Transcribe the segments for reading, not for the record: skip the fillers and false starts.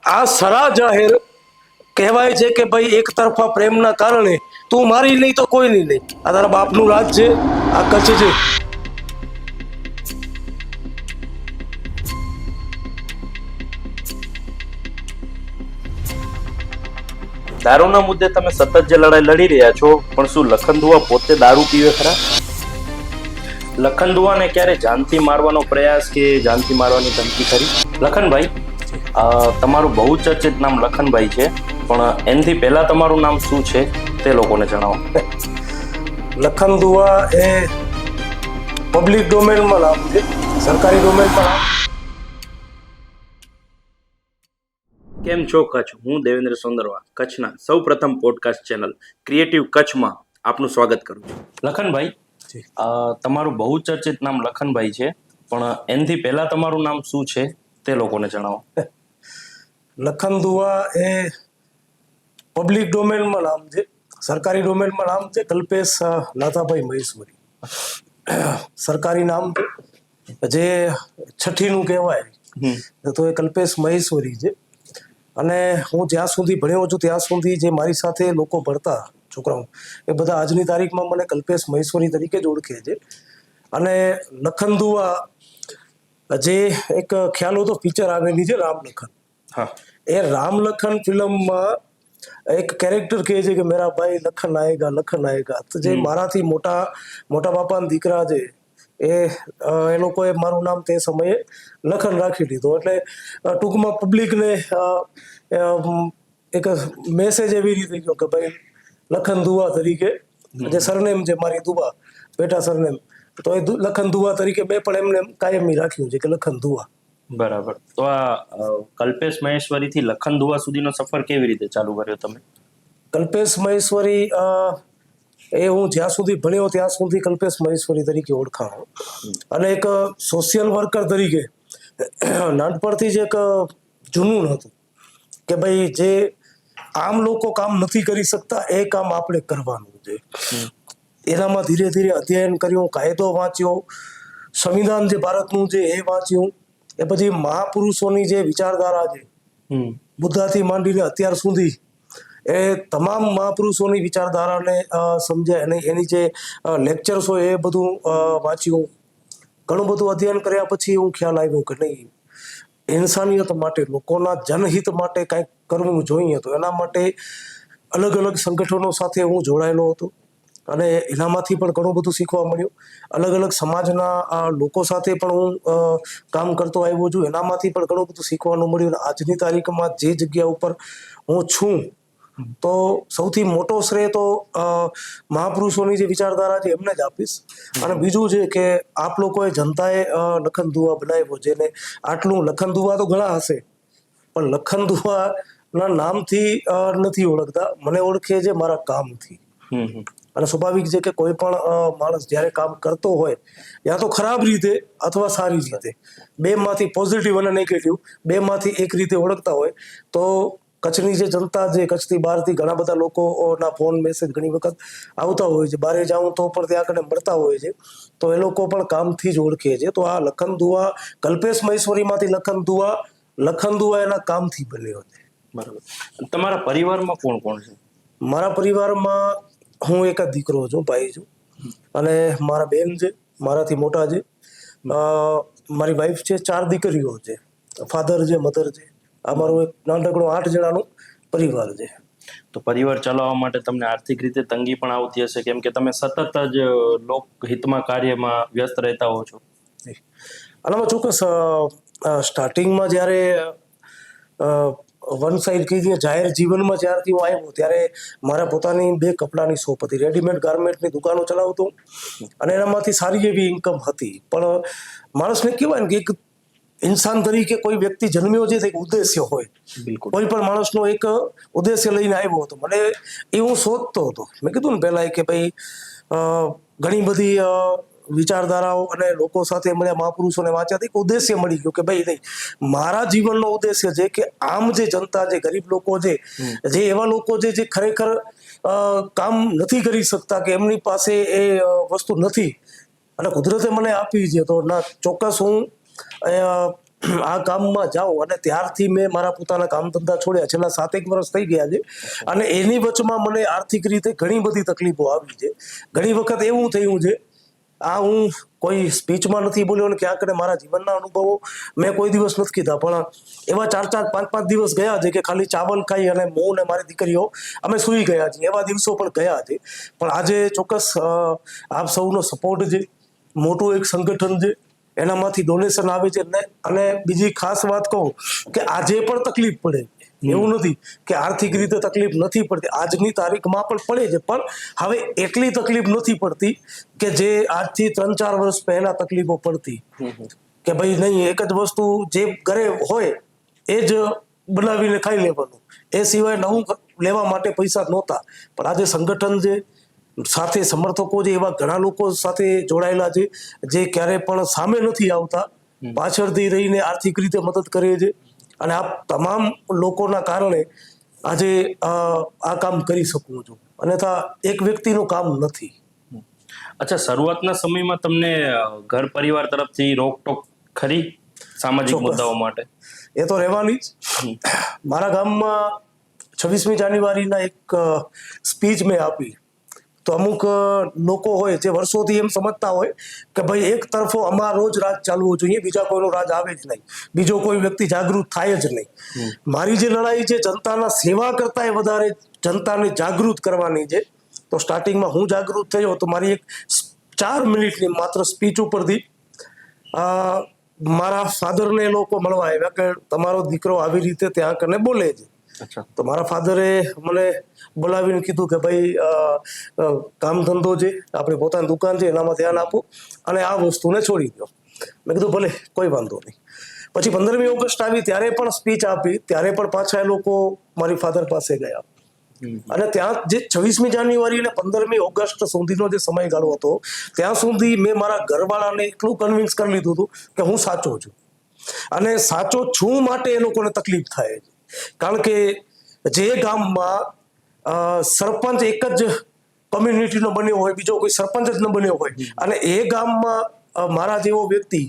આ સરા જાહેર કહેવાય છે કે ભાઈ એક તરફા પ્રેમના કારણે તું મારી નહીં તો કોઈ નહીં. આ તારા બાપનું રાજ છે, આ કચ્છ છે. દારૂના મુદ્દે તમે સતત જે લડાઈ લડી રહ્યા છો, પણ શું લખનદુઆ પોતે દારૂ પીવે ખરા? લખનદુઆને ક્યારે જાનથી મારવાનો પ્રયાસ કે જાનથી મારવાની ધમકી કરી? લખનભાઈ, તમારું બહુ ચર્ચિત નામ લખનભાઈ છે, પણ એનાથી પહેલા તમારું નામ શું છે તે લોકોને જણાવો. લખનદુઆ એ પબ્લિક ડોમેનમાં નામ છે, સરકારી ડોમેનમાં નામ. કેમ છો કચ્છ? હું દેવેન્દ્ર સોંદરવા, કચ્છના સૌ પ્રથમ પોડકાસ્ટ ચેનલ ક્રિએટિવ કચ્છમાં આપનું સ્વાગત કરું છું. લખનભાઈ, તમારું બહુ ચર્ચિત નામ લખનભાઈ છે, પણ એનાથી પહેલા તમારું નામ શું છે તે લોકોને જણાવો. લખનદુઆ એ પબ્લિક ડોમેનમાં નામ છે, સરકારી ડોમેનમાં નામ છે કલ્પેશ નાથાભાઈ મહેશ્વરી. સરકારી નામ જે છઠ્ઠીનું કહેવાય તો એ કલ્પેશ મહેશ્વરી છે. અને હું જ્યાં સુધી ભણ્યો છું ત્યાં સુધી જે મારી સાથે લોકો ભણતા છોકરાઓ એ બધા આજની તારીખમાં મને કલ્પેશ મહેશ્વરી તરીકે જ ઓળખે છે. અને લખનદુઆ જે એક ખ્યાલ હતો પિક્ચર આવેલી છે રામલખન, હા, એ રામલખન ફિલ્મમાં એક કેરેક્ટર કહે છે કે મેરા ભાઈ લખન આયેગા લખન આયેગા. તો જે મારાથી મોટા બાપાના દીકરા છે એ લોકોએ મારું નામ તે સમયે લખન રાખી દીધું. એટલે ટૂંકમાં પબ્લિકને એક મેસેજ એવી રીતે ગયો કે ભાઈ લખનદુઆ તરીકે જે સરનેમ છે મારી દુઆ બેટા સરનેમ, તો એ લખનદુઆ તરીકે મેં પણ એમને કાયમી રાખ્યું છે કે લખનદુઆ. બરાબર. તો આ કલ્પેશ મહેશ્વરી થી લખનદુઆ સુધીનો સફર કેવી રીતે ચાલુ કર્યો તમે? કલ્પેશ મહેશ્વરી એ હું જ્યાં સુધી ભણ્યો ત્યાં સુધી કલ્પેશ મહેશ્વરી તરીકે ઓળખાણો. અને એક સોશિયલ વર્કર તરીકે નાનપણથી જ એક જુનૂન હતું કે ભાઈ જે આમ લોકો કામ નથી કરી શકતા એ કામ આપણે કરવાનું છે. એનામાં ધીરે ધીરે અધ્યયન કર્યું, કાયદો વાંચ્યો, સંવિધાન જે ભારતનું છે એ વાંચ્યું. એ પછી મહાપુરુષોની જે વિચારધારા છે બુદ્ધાથી માંડીને અત્યાર સુધી એ તમામ મહાપુરુષોની વિચારધારાને સમજ્યા અને એની જે લેક્ચર્સ હોય એ બધું વાંચ્યું. ઘણું બધું અધ્યયન કર્યા પછી એવું ખ્યાલ આવ્યો કે નહીં, ઇન્સાનિયત માટે, લોકોના જનહિત માટે કંઈક કરવું જોઈએ. તો એના માટે અલગ અલગ સંગઠનો સાથે હું જોડાયેલો હતો અને એનામાંથી પણ ઘણું બધું શીખવા મળ્યું. અલગ અલગ સમાજના લોકો સાથે પણ હું કામ કરતો આવ્યો છું, એનામાંથી પણ ઘણું બધું શીખવાનું મળ્યું. અને આજની તારીખમાં જે જગ્યા ઉપર હું છું તો સૌથી મોટો શ્રેય તો મહાપુરુષોની જે વિચારધારા છે એમને જ આપીશ. અને બીજું છે કે આપ લોકોએ જનતાએ લખનદુઆ બનાવ્યો છે ને આટલું લખનદુઆ તો ઘણા હશે પણ લખનદુઆના નામથી નથી ઓળખતા, મને ઓળખે છે મારા કામથી. અને સ્વાભાવિક છે કે કોઈ પણ માણસ જ્યારે કામ કરતો હોય યા તો ખરાબ રીતે અથવા સારી રીતે, બેમાંથી પોઝિટિવ અને નેગેટિવ બેમાંથી એક રીતે ઓળખતા હોય તો કચ્છની જે જનતા છે, કચ્છથી બહારથી ઘણા બધા લોકોના ફોન મેસેજ ઘણી વખત આવતા હોય છે, બહારે જાઉં તો પણ ત્યાં આગળ મળતા હોય છે, તો એ લોકો પણ કામથી જ ઓળખે છે. તો આ લખનદુઆ કલ્પેશ મહેશ્વરીમાંથી લખનદુઆ એના કામથી બન્યો છે. બરાબર. તમારા પરિવારમાં કોણ કોણ છે? મારા પરિવારમાં હું એક જ દીકરો છું, ભાઈ છું, અને મારા બેન છે મારાથી મોટા છે, મારી વાઈફ છે, 4 દીકરીઓ છે, ફાધર છે, મધર છે. આ મારું એક નાનકડો 8 જણાનું પરિવાર છે. તો પરિવાર ચલાવવા માટે તમને આર્થિક રીતે તંગી પણ આવતી હશે, કેમ કે તમે સતત જ લોકહિતમાં કાર્યમાં વ્યસ્ત રહેતા હો છો. આનામાં ચોક્કસ સ્ટાર્ટિંગમાં જ્યારે વન સાઈડ કહીએ જાહેર જીવનમાં જ્યારથી હું આવ્યો ત્યારે મારા પોતાની 2 કપડાની શોપ હતી, રેડીમેડ ગાર્મેન્ટની દુકાનો ચલાવતો અને એનામાંથી સારી એવી ઇન્કમ હતી. પણ માણસને કહેવાય ને કે એક ઇન્સાન તરીકે કોઈ વ્યક્તિ જન્મ્યો છે તો એક ઉદ્દેશ્ય હોય. બિલકુલ. કોઈ પણ માણસનો એક ઉદ્દેશ્ય લઈને આવ્યો હતો. મને એ હું શોધતો હતો. મેં કીધું ને પહેલા કે ભાઈ ઘણી બધી વિચારધારાઓ અને લોકો સાથે મળ્યા, મહાપુરુષોને વાંચ્યા, એક ઉદ્દેશ્ય મળી ગયો કે ભાઈ નહીં, મારા જીવનનો ઉદ્દેશ્ય છે કે આમ જે જનતા છે, ગરીબ લોકો છે, જે એવા લોકો છે જે ખરેખર કામ નથી કરી શકતા કે એમની પાસે એ વસ્તુ નથી અને કુદરતે મને આપી છે, તો ના ચોક્કસ હું આ કામમાં જાઉં અને ત્યારથી મેં મારા પોતાના કામ ધંધા છોડ્યા, છેલ્લા 7-1 વર્ષ થઈ ગયા છે. અને એની વચમાં મને આર્થિક રીતે ઘણી બધી તકલીફો આવી છે. ઘણી વખત એવું થયું છે, આ હું કોઈ સ્પીચમાં નથી બોલ્યો ને ક્યાંક ને મારા જીવનના અનુભવો મેં કોઈ દિવસ નથી કીધા, પણ એવા 4-4, 5-5 દિવસ ગયા છે કે ખાલી ચાવલ ખાઈ અને હું ને મારી દીકરીઓ અમે સૂઈ ગયા છીએ. એવા દિવસો પણ ગયા છે. પણ આજે ચોક્કસ આપ સૌનો સપોર્ટ છે, મોટું એક સંગઠન છે, એનામાંથી ડોનેશન આવે છે. અને બીજી ખાસ વાત કહું કે આજે પણ તકલીફ પડે, એવું નથી કે આર્થિક રીતે તકલીફ નથી પડતી, આજની તારીખમાં પણ પડે છે, પણ હવે એટલી તકલીફ નથી પડતી કે જે આજથી 3-4 વર્ષ પહેલા તકલીફો પડતી. કે ભાઈ નહીં, એક જ વસ્તુ જે ઘરે હોય એ જ બનાવીને ખાઈ લેવાનું, એ સિવાય નવું લેવા માટે પૈસા નહોતા. પણ આજે સંગઠન છે, સાથે સમર્થકો છે, એવા ઘણા લોકો સાથે જોડાયેલા છે જે ક્યારે પણ સામે નથી આવતા, પાછળથી રહીને આર્થિક રીતે મદદ કરે છે. અને આ તમામ લોકોના કારણે આજે આ કામ કરી શકું છું, અન્યથા એક વ્યક્તિનું કામ નથી. અચ્છા, શરૂઆતના સમયમાં તમને ઘર પરિવાર તરફથી રોકટોક ખરી સામાજિક મુદ્દાઓ માટે? એ તો રહેવાની જ. મારા ગામમાં 26મી જાન્યુઆરીના એક સ્પીચ મેં આપી, તો અમુક લોકો હોય જે વર્ષોથી એમ સમજતા હોય કે ભાઈ એક તરફો અમારો જ રાજ ચાલવો જોઈએ, બીજા કોઈનો રાજ આવે જ નહીં, બીજો કોઈ વ્યક્તિ જાગૃત થાય જ નહીં. મારી જે લડાઈ છે જનતાના સેવા કરતાં વધારે જનતાને જાગૃત કરવાની છે. તો સ્ટાર્ટિંગમાં હું જાગૃત થયો તો મારી એક 4 મિનિટની માત્ર સ્પીચ ઉપરથી મારા ફાધરને લોકો મળવા આવ્યા કે તમારો દીકરો આવી રીતે ત્યાં કને બોલે છે. તો મારા ફાધરે મને બોલાવીને કીધું કે ભાઈ કામ ધંધો છે, આપણી પોતાની દુકાન છે, એનામાં ધ્યાન આપો અને આ વસ્તુને છોડી દો. મેં કીધું ભલે, કોઈ વાંધો નહીં. પછી 15મી ઓગસ્ટ આવી ત્યારે પણ સ્પીચ આપી, ત્યારે પણ પાછા એ લોકો મારી ફાધર પાસે ગયા. અને ત્યાં જે 26મી જાન્યુઆરી અને 15મી ઓગસ્ટ સુધીનો જે સમયગાળો હતો, ત્યાં સુધી મેં મારા ઘરવાળાને એટલું કન્વિન્સ કરી લીધું હતું કે હું સાચો છું. અને સાચો છું માટે એ લોકોને તકલીફ થાય છે. કારણ કે જે ગામમાં સરપંચ એક જ કોમ્યુનિટીનો બન્યો હોય, બીજો કોઈ સરપંચ જ ન બન્યો હોય, અને એ ગામમાં મારા જેવો વ્યક્તિ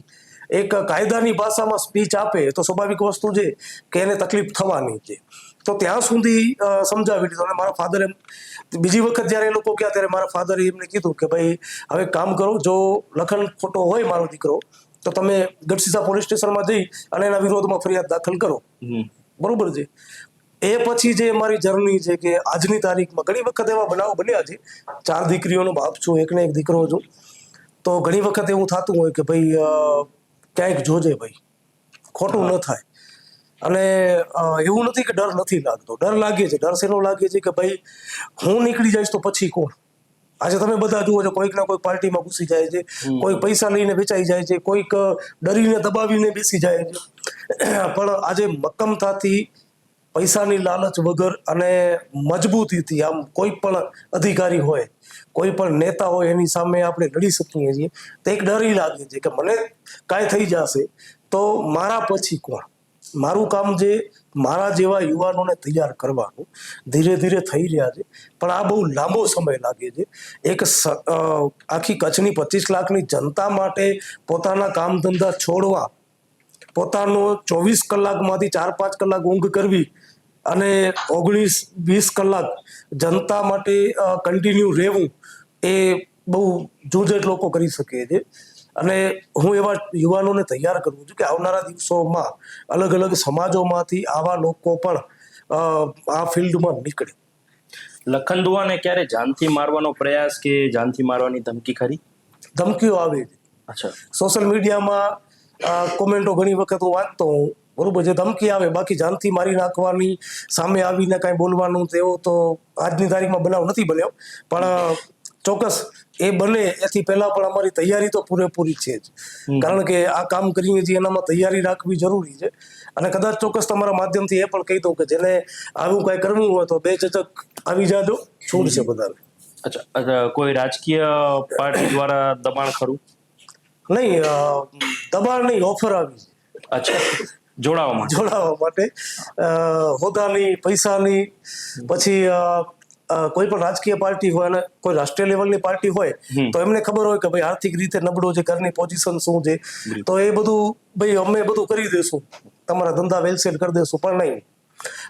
એક કાયદાની ભાષામાં સ્પીચ આપે તો સ્વાભાવિક વસ્તુ છે કે એને તકલીફ થવાની છે. તો ત્યાં સુધી સમજાવી દીધું. અને મારા ફાધરે બીજી વખત જ્યારે એ લોકો ગયા ત્યારે મારા ફાધરે એમને કીધું કે ભાઈ હવે કામ કરો, જો લખન ખોટો હોય મારો દીકરો તો તમે ગઢસીસા પોલીસ સ્ટેશનમાં જઈ અને એના વિરોધમાં ફરિયાદ દાખલ કરો. બરોબર છે. એ પછી જે મારી જર્ની છે કે આજની તારીખમાં ઘણી વખત એવા બનાવો બન્યા છે. 4 દીકરીઓનો બાપ છું, એકને એક દીકરો છું. તો ઘણી વખત એવું થતું હોય કે ભાઈ ક્યાંક જોજે ભાઈ, ખોટું ન થાય. અને એવું નથી કે ડર નથી લાગતો, ડર લાગે છે. ડર શેનો લાગે છે કે ભાઈ હું નીકળી જઈશ તો પછી કોણ? આજે તમે બધા જુઓ છો, કોઈક ના કોઈ પાર્ટીમાં ઘૂસી જાય છે, કોઈ પૈસા લઈને વેચાઈ જાય છે, કોઈક ડરીને દબાવીને બેસી જાય છે. પણ આજે મક્કમતાથી, પૈસાની લાલચ વગર અને મજબૂતીથી આમ કોઈ પણ અધિકારી હોય, કોઈ પણ નેતા હોય એની સામે આપણે લડી શકીએ છીએ. તો એક ડર લાગે છે કે મને કાંઈ થઈ જશે તો મારા પછી કોણ? મારું કામ જે મારા જેવા યુવાનોને તૈયાર કરવાનું ધીરે ધીરે થઈ રહ્યા છે, પણ આ બહુ લાંબો સમય લાગે છે. એક આખી કચ્છની 25 લાખની જનતા માટે પોતાના કામ ધંધા છોડવા, પોતાનો 24 કલાકમાંથી 4-5 કલાક ઊંઘ કરવી અને 19-20 કલાક જનતા માટે કન્ટિન્યુ રહેવું, એ બહુ જૂજટ લોકો કરી શકે છે. અને હું એવા યુવાનોને તૈયાર કરું છું કે આવનારા દિવસોમાં અલગ અલગ સમાજોમાંથી આવા લોકો પણ આ ફિલ્ડમાં નીકળે. લખન દુવાને ક્યારે જાનથી મારવાનો પ્રયાસ કે જાનથી મારવાની ધમકી ખરી? ધમકીઓ આવે છે. અચ્છા. સોશિયલ મીડિયામાં કોમેન્ટો ઘણી વખત હું વાંચતો હું, બરોબર, જે ધમકી આવે. બાકી જાનથી મારી નાખવાની, સામે આવીને કાંઈ બોલવાનું, તેવો તો આજની તારીખમાં બનાવ નથી બન્યો. પણ ચોક્કસ એ બને એથી પહેલા પણ અમારી તૈયારી તો પૂરેપૂરી છે જ. કારણ કે આ કામ કરીએ છીએ એનામાં તૈયારી રાખવી જરૂરી છે. અને કદાચ ચોક્કસ તમારા માધ્યમથી એ પણ કહી દઉં કે જેને આવું કાંઈ કરવું હોય તો બેઝિઝક આવી જાજો, છૂટ છે બધાને. અચ્છા, કોઈ રાજકીય પાર્ટી દ્વારા દબાણ ખરું? નહીં, દબાણ નહીં, ઓફર આવી. અચ્છા, જોડાવા માટે હોદ્દાની, પૈસાની, પછી કોઈ પણ રાજકીય પાર્ટી હોય અને કોઈ રાષ્ટ્રીય લેવલની પાર્ટી હોય તો એમને ખબર હોય કે ભાઈ આર્થિક રીતે નબળો છે, ઘરની પોઝિશન શું છે, તો એ બધું ભાઈ અમે બધું કરી દઈશું, તમારા ધંધા વેલસેલ કરી દઈશું. પણ નહીં,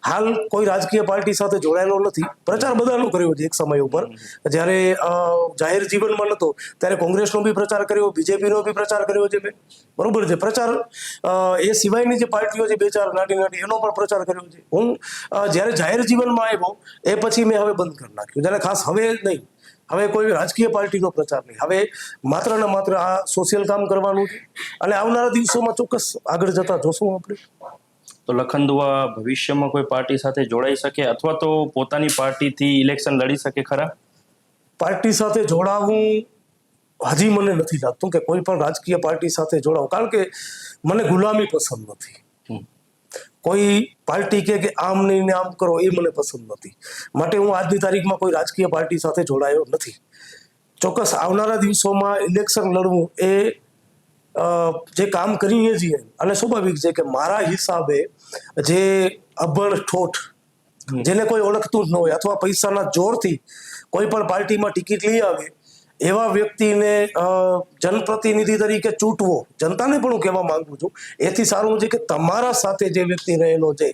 હાલ કોઈ રાજકીય પાર્ટી સાથે જોડાયેલો નથી. પ્રચાર બધાનો કર્યો છે એક સમય ઉપર, જ્યારે જાહેર જીવનમાં નતો ત્યારે કોંગ્રેસનો બી પ્રચાર કર્યો, બીજેપીનો બી પ્રચાર કર્યો છે મેં, બરોબર છે. પ્રચાર એ સિવાયની જે પાર્ટીઓ છે બે ચાર નાની નાની, એનો પણ પ્રચાર કર્યો છે. હું જ્યારે જાહેર જીવનમાં આવ્યો એ પછી મેં હવે બંધ કરી નાખ્યું, જ્યારે ખાસ હવે નહીં, હવે કોઈ રાજકીય પાર્ટીનો પ્રચાર નહીં, હવે માત્ર ને માત્ર આ સોશિયલ કામ કરવાનું છે. અને આવનારા દિવસોમાં ચોક્કસ આગળ જતા જોશું આપણે. તો લખન દુઆ ભવિષ્યમાં કોઈ પાર્ટી સાથે જોડાઈ શકે અથવા તો પોતાની પાર્ટીથી ઇલેક્શન લડી શકે ખરા? પાર્ટી સાથે જોડાવું હજી મને નથી લાગતું કે કોઈ પણ રાજકીય પાર્ટી સાથે જોડાવું, કારણ કે મને ગુલામી પસંદ નથી. કોઈ પાર્ટી કે આમ નહીં ને આમ કરો એ મને પસંદ નથી, માટે હું આજની તારીખમાં કોઈ રાજકીય પાર્ટી સાથે જોડાયો નથી. ચોક્કસ આવનારા દિવસોમાં ઇલેક્શન લડવું એ જે કામ કરીએ છીએ, અને સ્વાભાવિક છે કે મારા હિસાબે જે અભણ ઠોઠ, જેને કોઈ ઓળખતું જ ન હોય અથવા પૈસાના જોરથી કોઈ પણ પાર્ટીમાં ટિકિટ લઈ આવે એવા વ્યક્તિને જનપ્રતિનિધિ તરીકે ચૂંટવો, જનતાને પણ હું કહેવા માંગુ છું, એથી સારું છે કે તમારા સાથે જે વ્યક્તિ રહેલો છે,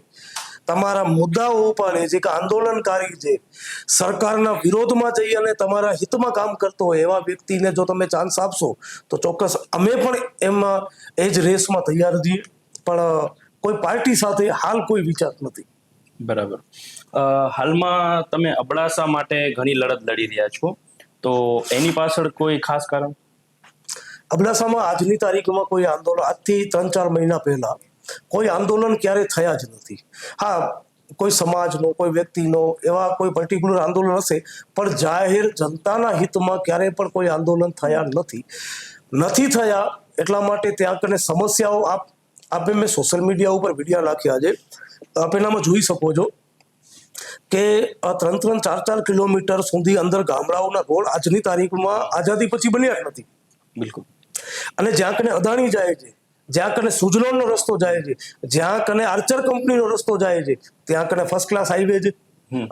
તમારા મુદ્દાઓ ઉપાડે છે, કે આંદોલનકારી છે, સરકારના વિરોધમાં જઈ અને તમારા હિતમાં કામ કરતો હોય એવા વ્યક્તિને જો તમે ચાન્સ આપશો તો ચોક્કસ અમે પણ એમાં એ જ રેસમાં તૈયાર છીએ. પણ કોઈ પાર્ટી સાથે હાલ કોઈ વિચાર નથી. બરાબર. હાલમાં તમે અબડાસા માટે ઘણી લડત લડી રહ્યા છો, તો એની પાછળ કોઈ ખાસ કારણ? અબડાસામાં આજની તારીખમાં કોઈ આંદોલન, આજથી 3-4 મહિના પહેલા કોઈ આંદોલન ક્યારે થયા જ નથી. હા, કોઈ સમાજનો, કોઈ વ્યક્તિનો એવા કોઈ પર્ટિક્યુલર આંદોલન હશે, પણ જાહેર જનતાના હિતમાં ક્યારે પણ કોઈ આંદોલન થયા નથી થયા. એટલા માટે ત્યાં કને સમસ્યાઓ આપે મેં સોશિયલ મીડિયા ઉપર વિડીયો નાખ્યા છે, આપ એનામાં જોઈ શકો છો કે 3-4 કિલોમીટર સુધી અંદર ગામડાઓના રોડ આજની તારીખમાં આઝાદી પછી બન્યા જ નથી. બિલકુલ. અને જ્યાં કને અદાણી જાય છે, જ્યાં કને સુજલોનનો રસ્તો જાય છે, જ્યાં કને આર્ચર કંપનીનો રસ્તો જાય છે, ત્યાં કને ફર્સ્ટ ક્લાસ હાઈવે છે.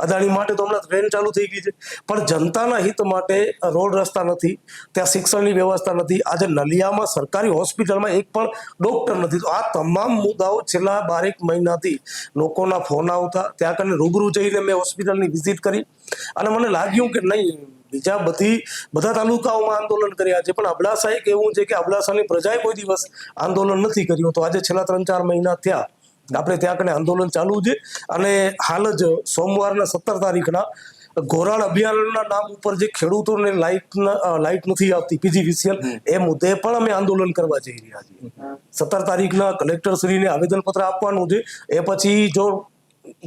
અદાણી માટે તો હમણાં ટ્રેન ચાલુ થઈ ગઈ છે, પણ જનતાના હિત માટે રોડ રસ્તા નથી, ત્યાં શિક્ષણની વ્યવસ્થા નથી. આજે નલિયામાં સરકારી હોસ્પિટલમાં એક પણ ડોક્ટર નથી. તો આ તમામ મુદ્દાઓ છેલ્લા 12 મહિનાથી લોકોના ફોન આવતા, ત્યાં કને રૂબરૂ જઈને મેં હોસ્પિટલની વિઝિટ કરી અને મને લાગ્યું કે નહીં, બીજા બધા તાલુકાઓમાં આંદોલન કર્યા છે, પણ અબડાસા એક એવું છે કે અબડાસાની પ્રજાએ કોઈ દિવસ આંદોલન નથી કર્યું. તો આજે છેલ્લા 3-4 મહિના થયા આપણે ત્યાં કને આંદોલન ચાલુ છે. અને હાલ જ સોમવારના 17 તારીખના ઘોરાડ અભિયાનના નામ ઉપર જે ખેડૂતોને લાઇટ નથી આપતી પીજીવીસીએલ, એ મુદ્દે પણ અમે આંદોલન કરવા જઈ રહ્યા છીએ. 17 તારીખના કલેક્ટરશ્રીને આવેદનપત્ર આપવાનું છે. એ પછી જો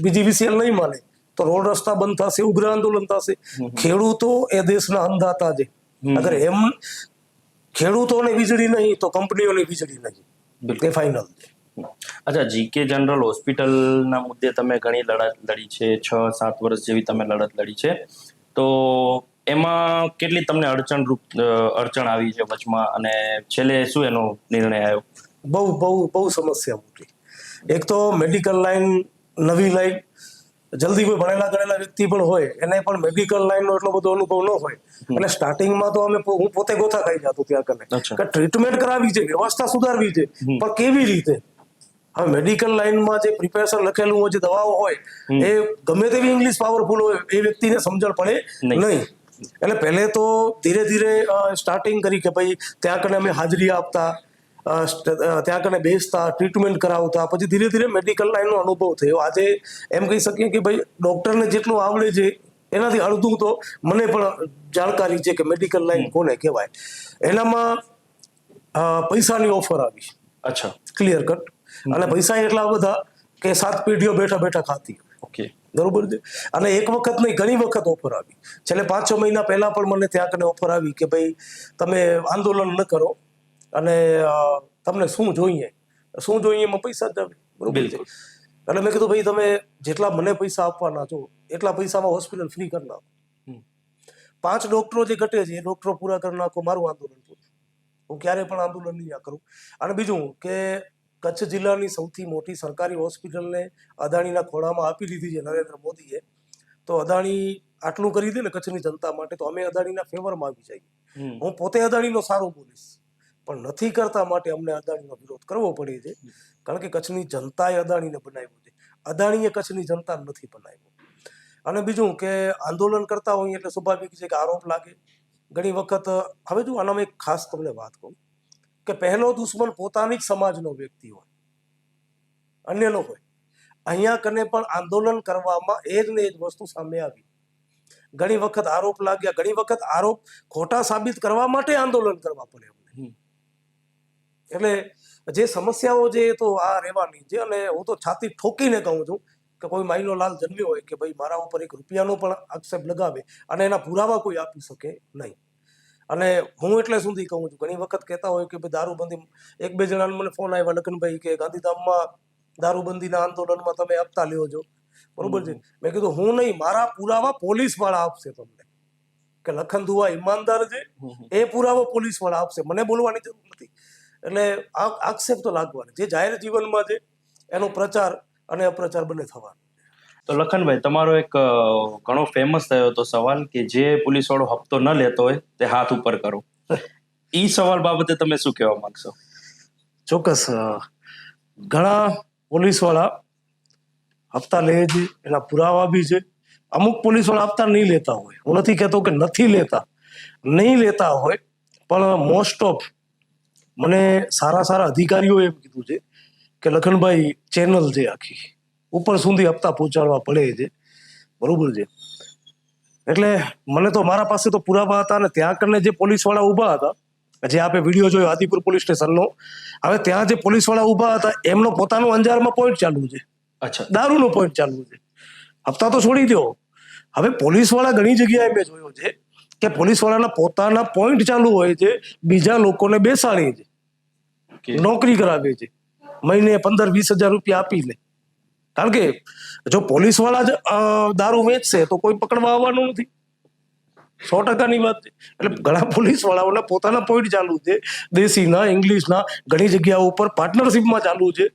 પીજીવીસીએલ નહીં માને તો રોડ રસ્તા બંધ થશે, ઉગ્ર આંદોલન થશે. ખેડૂતો એ દેશના અન્નદાતા છે. અગર એમ ખેડૂતોને વીજળી નહીં તો કંપનીઓને વીજળી નહીં, તે ફાઇનલ છે. અચ્છા, જીકે જનરલ હોસ્પિટલના મુદ્દે તમે ઘણી લડત લડી છે, 6-7 વર્ષ જેવી તમે લડત લડી છે, તો એમાં કેટલી તમને અડચણ આવી છે વચમાં, અને છેલ્લે શું એનો નિર્ણય આવ્યો? બહુ સમસ્યા મોટી. એક તો મેડિકલ લાઈન, નવી લાઈન, જલ્દી કોઈ ભણેલા ગણેલા વ્યક્તિ પણ હોય એને પણ મેડિકલ લાઈનનો એટલો બધો અનુભવ ન હોય. અને સ્ટાર્ટિંગમાં તો હું પોતે ગોથા ખાઈ જતો ત્યાં કને કે ટ્રીટમેન્ટ કરાવી છે, વ્યવસ્થા સુધારવી છે, પણ કેવી રીતે? હવે મેડિકલ લાઈનમાં જે પ્રિપેરેશન લખેલું હોય, જે દવાઓ હોય, એ ગમે તેવી ઇંગ્લિશ પાવરફુલ હોય એ વ્યક્તિને સમજણ પડે નહીં. એટલે પહેલે તો ધીરે ધીરે સ્ટાર્ટિંગ કરી કે ભાઈ ત્યાં કને અમે હાજરી આપતા, ત્યાં કને બેસતા, ટ્રીટમેન્ટ કરાવતા, પછી ધીરે ધીરે મેડિકલ લાઈનનો અનુભવ થયો. આજે એમ કહી શકીએ કે ભાઈ ડોક્ટરને જેટલું આવડે છે એનાથી અડધું તો મને પણ જાણકારી છે કે મેડિકલ લાઈન કોને કહેવાય. એનામાં પૈસાની ઓફર આવી. અચ્છા, ક્લિયર કટ. અને પૈસા એટલા બધા કે 7 પેઢીઓ બેઠા ખાતી. ઓકે, બરોબર છે. અને એક વખત નહીં, ઘણી વખત ઓફર આવી. છેલ્લે 5-6 મહિના પહેલા પણ મને ત્યાં કને ઓફર આવી કે ભાઈ તમે આંદોલન ન કરો અને તમને શું જોઈએ એમાં પૈસા જ આવે. બરોબર છે. એટલે મેં કીધું ભાઈ તમે જેટલા મને પૈસા આપવાના છો એટલા પૈસામાં હોસ્પિટલ ફ્રી કરી નાખો. 5 ડોક્ટરો જે ઘટે છે એ ડોક્ટરો પૂરા કરી નાખો, મારું આંદોલન પૂરું. હું ક્યારે પણ આંદોલન નહીં કરું. અને બીજું કે કચ્છ જિલ્લાની સૌથી મોટી સરકારી હોસ્પિટલને અદાણીના ખોળામાં આપી દીધી છે નરેન્દ્ર મોદીએ. તો અદાણી આટલું કરી દે ને કચ્છની જનતા માટે તો અમે અદાણીના ફેવરમાં આવી જઈએ. હમ. હું પોતે અદાણીનો સારો બોલીશ, પણ નથી કરતા માટે અમને અદાણીનો વિરોધ કરવો પડે છે. કારણ કે કચ્છની જનતાએ અદાણીને બનાવ્યું છે, અદાણીએ કચ્છની જનતા નથી બનાવ્યું. અને બીજું કે આંદોલન કરતા હોઈએ એટલે સ્વાભાવિક છે કે આરોપ લાગે. ઘણી વખત હવે જો આનામાં એક ખાસ તમને વાત કહું કે પહેલો દુશ્મન પોતાની જ સમાજનો વ્યક્તિ હોય, અન્યનો હોય. અહીંયા કને પણ આંદોલન કરવામાં એ જ ને એ જ વસ્તુ સામે આવી. ઘણી વખત આરોપ લાગ્યા, ઘણી વખત આરોપ ખોટા સાબિત કરવા માટે આંદોલન કરવા પડે અમને. એટલે જે સમસ્યાઓ છે એ તો આ રહેવાની છે. અને હું તો છાતી ઠોકીને કહું છું કે કોઈ માઈનો લાલ જન્મ્યો હોય કે ભાઈ મારા ઉપર એક રૂપિયાનો પણ આક્ષેપ લગાવે અને એના પુરાવા કોઈ આપી શકે નહીં. અને હું એટલે સુધી કહું છું, ઘણી વખત કહેતા હોય કે ભાઈ દારૂબંધી, એક બે જણાને મને ફોન આવ્યા લખનભાઈ કે ગાંધીધામમાં દારૂબંધીના આંદોલનમાં તમે હપ્તા લ્યો છો, બરોબર છે. મેં કીધું હું નહીં, મારા પુરાવા પોલીસ વાળા આપશે તમને કે લખન દુવા ઈમાનદાર છે, એ પુરાવો પોલીસ વાળા આપશે, મને બોલવાની જરૂર નથી. એટલે આક્ષેપ તો લાગવાનો, જે જાહેર જીવનમાં છે એનો પ્રચાર અને અપ્રચાર બંને થવાનો. તો લખનભાઈ, તમારો એક ઘણો ફેમસ થયો હતો સવાલ કે જે પોલીસ વાળો હપ્તો ન લેતો હોય તે હાથ ઉપર કરો. ઈ સવાલ બાબતે તમે શું કહેવા માંગશો? ચોક્કસ, ઘણા પોલીસ વાળા હપ્તા લે છે, એના પુરાવા બી છે. અમુક પોલીસ વાળા હપ્તા નહીં લેતા હોય, હું નથી કહેતો કે નથી લેતા, નહીં લેતા હોય, પણ મોસ્ટ ઓફ મને સારા અધિકારીઓ એમ કીધું છે કે લખનભાઈ ચેનલ છે આખી ઉપર સુધી હપ્તા પહોંચાડવા પડે છે, બરોબર છે. એટલે મને તો મારા પાસે તો પુરાવા હતા ને ત્યાં કરીને જે પોલીસ વાળા ઊભા હતા, જે આપણે વિડીયો જોયો આદિપુર પોલીસ સ્ટેશનનો, હવે ત્યાં જે પોલીસ વાળા ઊભા હતા એમનો પોતાનો અંજારમાં પોઈન્ટ ચાલુ છે. અચ્છા, દારૂનો પોઈન્ટ ચાલુ છે. હપ્તા તો છોડી દો. હવે પોલીસ વાળા ઘણી જગ્યાએ મેં જોયો છે કે પોલીસ વાળાના પોતાના પોઈન્ટ ચાલુ હોય છે, બીજા લોકોને બેસાડે છે, નોકરી કરાવે છે, મહિને 15-20 હજાર રૂપિયા આપીને. કારણ કે જો પોલીસ વાળા જ દારૂ વેચશે તો કોઈ પકડવા આવવાનું નથી, 100%ની વાત છે. એટલે ઘણા પોલીસ વાળાઓના પોતાના પોઈન્ટ ચાલુ છે, દેશીના, ઇંગ્લિશના, ઘણી જગ્યાઓ ઉપર પાર્ટનરશિપમાં ચાલુ છે.